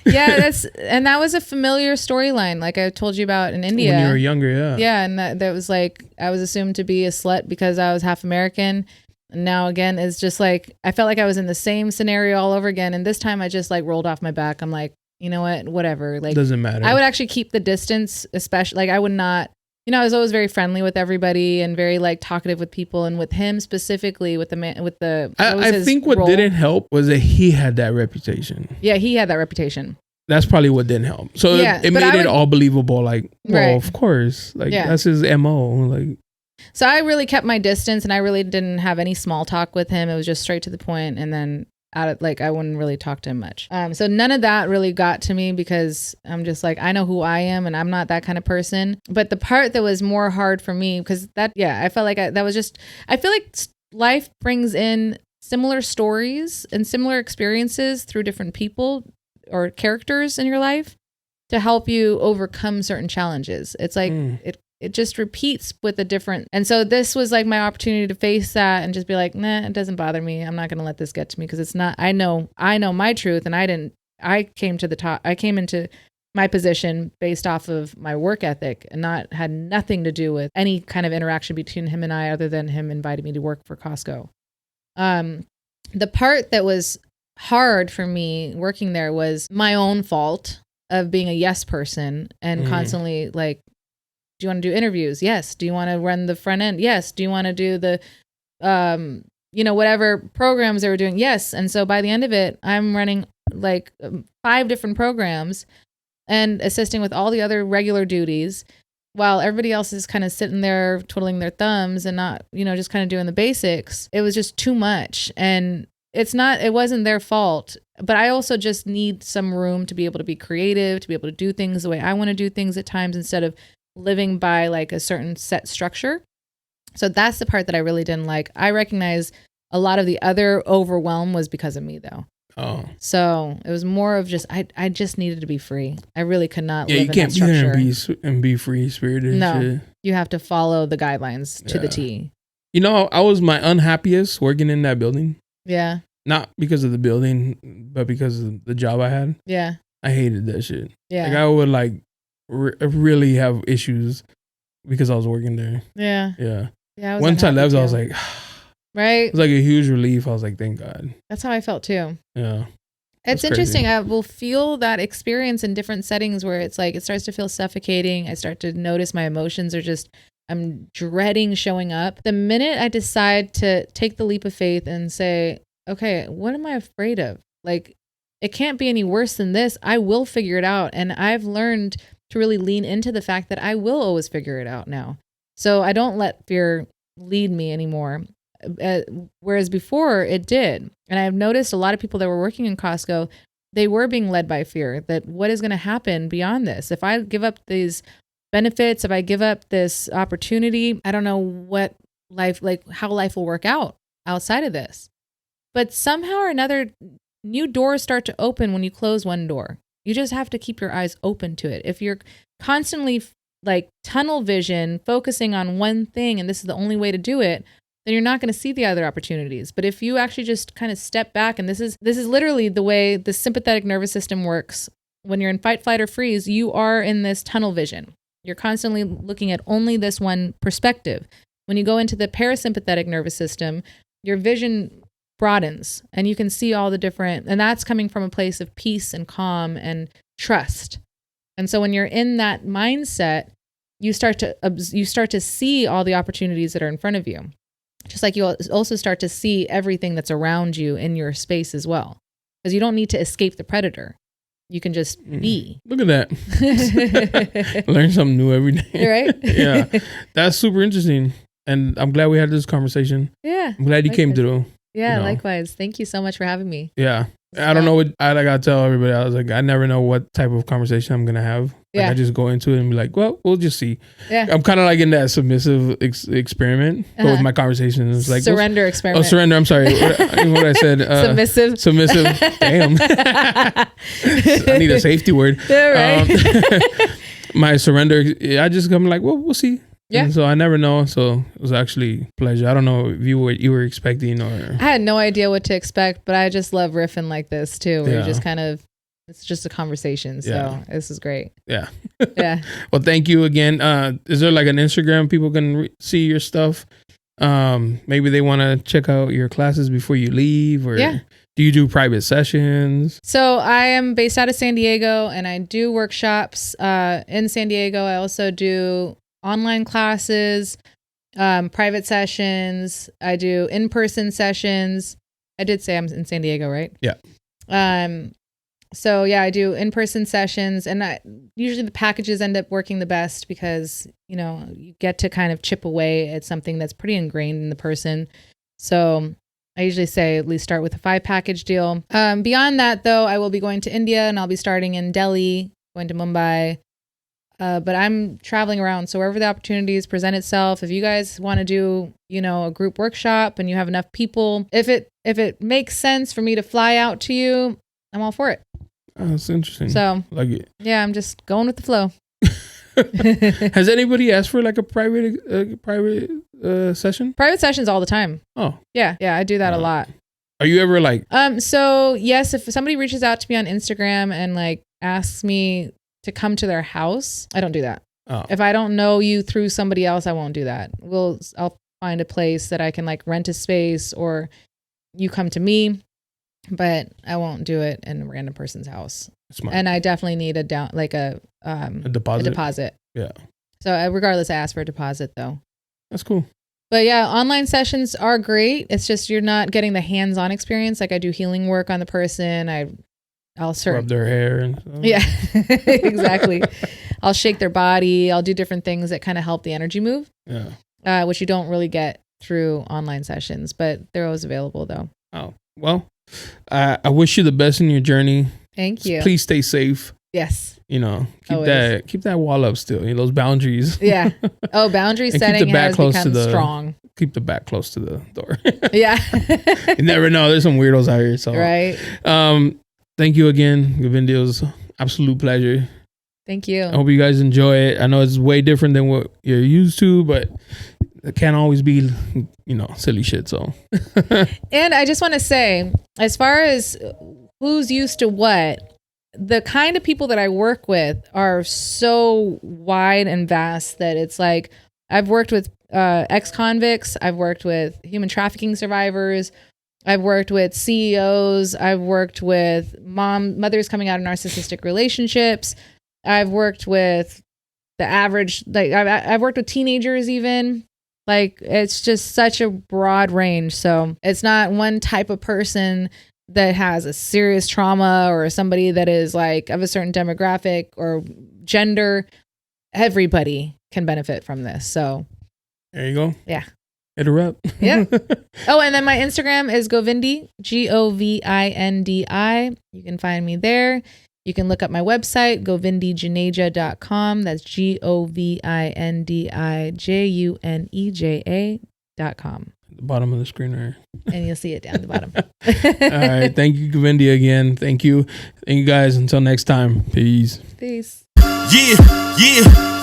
Yeah, that was a familiar storyline, like I told you about in India. When you were younger, yeah. Yeah, and that was like, I was assumed to be a slut because I was half American. And now again, it's just like, I felt like I was in the same scenario all over again. And this time I just like rolled off my back. I'm like, you know what, whatever. Like, doesn't matter. I would actually keep the distance, especially, like I would not, you know, I was always very friendly with everybody and very like talkative with people, and with him specifically, with the man, with the. I think what didn't help was that he had that reputation. Yeah, he had that reputation. That's probably what didn't help. So it made it all believable. Like, well, of course, like that's his MO. Like, so I really kept my distance, and I really didn't have any small talk with him. It was just straight to the point, and then I wouldn't really talk to him much. So none of that really got to me because I'm just like, I know who I am and I'm not that kind of person. But the part that was more hard for me, because I felt like I feel like life brings in similar stories and similar experiences through different people or characters in your life to help you overcome certain challenges. It's like, it just repeats with a different. And so this was like my opportunity to face that and just be like, nah, it doesn't bother me. I'm not going to let this get to me because it's not, I know my truth, and I came to the top. I came into my position based off of my work ethic and had nothing to do with any kind of interaction between him and I, other than him inviting me to work for Costco. The part that was hard for me working there was my own fault of being a yes person and constantly like, do you want to do interviews? Yes. Do you want to run the front end? Yes. Do you want to do the, whatever programs they were doing? Yes. And so by the end of it, I'm running like 5 different programs and assisting with all the other regular duties while everybody else is kind of sitting there twiddling their thumbs and not, just kind of doing the basics. It was just too much. And it wasn't their fault, but I also just need some room to be able to be creative, to be able to do things the way I want to do things at times instead of living by like a certain set structure. So that's the part that I really didn't like. I recognize a lot of the other overwhelm was because of me though. Oh. So it was more of just, I just needed to be free. I really could not live in that structure. Yeah, you can't be there and be free spirited. No, shit. You have to follow the guidelines to the T. You know, I was my unhappiest working in that building. Yeah. Not because of the building, but because of the job I had. Yeah. I hated that shit. Yeah. Like I would like really have issues because I was working there. Yeah. Yeah. Yeah. Once I left, I was like, right. It was like a huge relief. I was like, thank God. That's how I felt too. Yeah. It's interesting. I will feel that experience in different settings where it's like, it starts to feel suffocating. I start to notice my emotions are just, I'm dreading showing up. The minute I decide to take the leap of faith and say, okay, what am I afraid of? Like, it can't be any worse than this. I will figure it out. And I've learned to really lean into the fact that I will always figure it out now. So I don't let fear lead me anymore. Whereas before it did. And I've noticed a lot of people that were working in Costco, they were being led by fear that what is going to happen beyond this? If I give up these benefits, if I give up this opportunity, I don't know what life, like how life will work out outside of this. But somehow or another, new doors start to open when you close one door. You just have to keep your eyes open to it. If you're constantly like tunnel vision, focusing on one thing, and this is the only way to do it, then you're not going to see the other opportunities. But if you actually just kind of step back, and this is literally the way the sympathetic nervous system works. When you're in fight, flight, or freeze, you are in this tunnel vision. You're constantly looking at only this one perspective. When you go into the parasympathetic nervous system, your vision broadens and you can see all the different, and that's coming from a place of peace and calm and trust. And so when you're in that mindset, you start to see all the opportunities that are in front of you. Just like you also start to see everything that's around you in your space as well. Because you don't need to escape the predator. You can just be. Look at that. Learn something new every day. Right? Yeah. That's super interesting. And I'm glad we had this conversation. Yeah. I'm glad you came through. Yeah, likewise. Thank you so much for having me. Yeah. I don't know what I gotta tell everybody. I was like, I never know what type of conversation I'm gonna have. Like, I just go into it and be like, well, we'll just see. Yeah. I'm kind of like in that submissive experiment, but with my conversation, it's like surrender experiment. Oh, surrender. I'm sorry. What I said. Submissive. Damn. I need a safety word. Yeah, right. My surrender. I just come like, well, we'll see. Yeah. And so I never know. So it was actually a pleasure. I don't know if you were expecting or. I had no idea what to expect, but I just love riffing like this too. Where you just kind of, it's just a conversation. So this is great. Yeah. Yeah. Well, thank you again. Is there like an Instagram people can see your stuff? Maybe they want to check out your classes before you leave, or do you do private sessions? So I am based out of San Diego and I do workshops in San Diego. I also do online classes, private sessions. I do in-person sessions. I did say I'm in San Diego, right? Yeah. So yeah, I do in-person sessions, and usually the packages end up working the best because, you know, you get to kind of chip away at something that's pretty ingrained in the person. So I usually say at least start with a 5-package deal. Beyond that though, I will be going to India and I'll be starting in Delhi, going to Mumbai. But I'm traveling around. So wherever the opportunities present itself, if you guys want to do, you know, a group workshop and you have enough people, if it makes sense for me to fly out to you, I'm all for it. Oh, that's interesting. So like it. Yeah, I'm just going with the flow. Has anybody asked for like a private session? Private sessions all the time. Oh. Yeah, I do that a lot. Are you ever like? So yes, if somebody reaches out to me on Instagram and like asks me to come to their house, I don't do that. Oh. If I don't know you through somebody else, I won't do that. I'll find a place that I can like rent a space, or you come to me, but I won't do it in a random person's house. Smart. And I definitely need a deposit. A deposit. Yeah. So regardless, I ask for a deposit though. That's cool. But yeah, online sessions are great. It's just you're not getting the hands-on experience. Like I do healing work on the person. I'll rub their hair and stuff. Yeah, exactly. I'll shake their body. I'll do different things that kind of help the energy move. Yeah. Which you don't really get through online sessions, but they're always available though. Oh, well, I wish you the best in your journey. Thank you. Please stay safe. Yes. You know, keep that wall up still. You know, those boundaries. Yeah. Oh, boundary setting has become strong. Keep the back close to the door. Yeah. You never know. There's some weirdos out here. So right. Thank you again, Govindi. It was an absolute pleasure. Thank you. I hope you guys enjoy it. I know it's way different than what you're used to, but it can't always be, you know, silly shit. So. And I just want to say, as far as who's used to what, the kind of people that I work with are so wide and vast that it's like, I've worked with ex-convicts, I've worked with human trafficking survivors, I've worked with CEOs, I've worked with mothers coming out of narcissistic relationships, I've worked with the average, like I've worked with teenagers even. Like, it's just such a broad range. So it's not one type of person that has a serious trauma or somebody that is like of a certain demographic or gender. Everybody can benefit from this. So there you go. Yeah. Hit her up. Yeah. Oh, and then my Instagram is Govindi, Govindi. You can find me there. You can look up my website, govindijuneja.com. That's GOVINDIJUNEJA.com. The bottom of the screen right. And you'll see it down the bottom. All right. Thank you, Govindi, again. Thank you. Thank you, guys. Until next time. Peace. Peace. Yeah.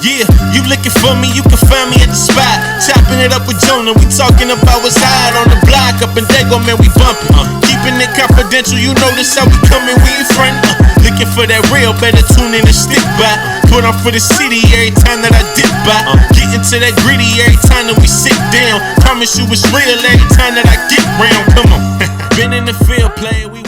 You looking for me, you can find me at the spot. Chopping it up with JONA. We talking about what's hot on the block. Up in Dago, man, we bumping. Keeping it confidential, you know this how we coming, we ain't frontin'. Looking for that real, better tune in and stick by. Put on for the city every time that I dip by. Getting to that gritty every time that we sit down. Promise you it's real every time that I get round. Come on. Been in the field playing, we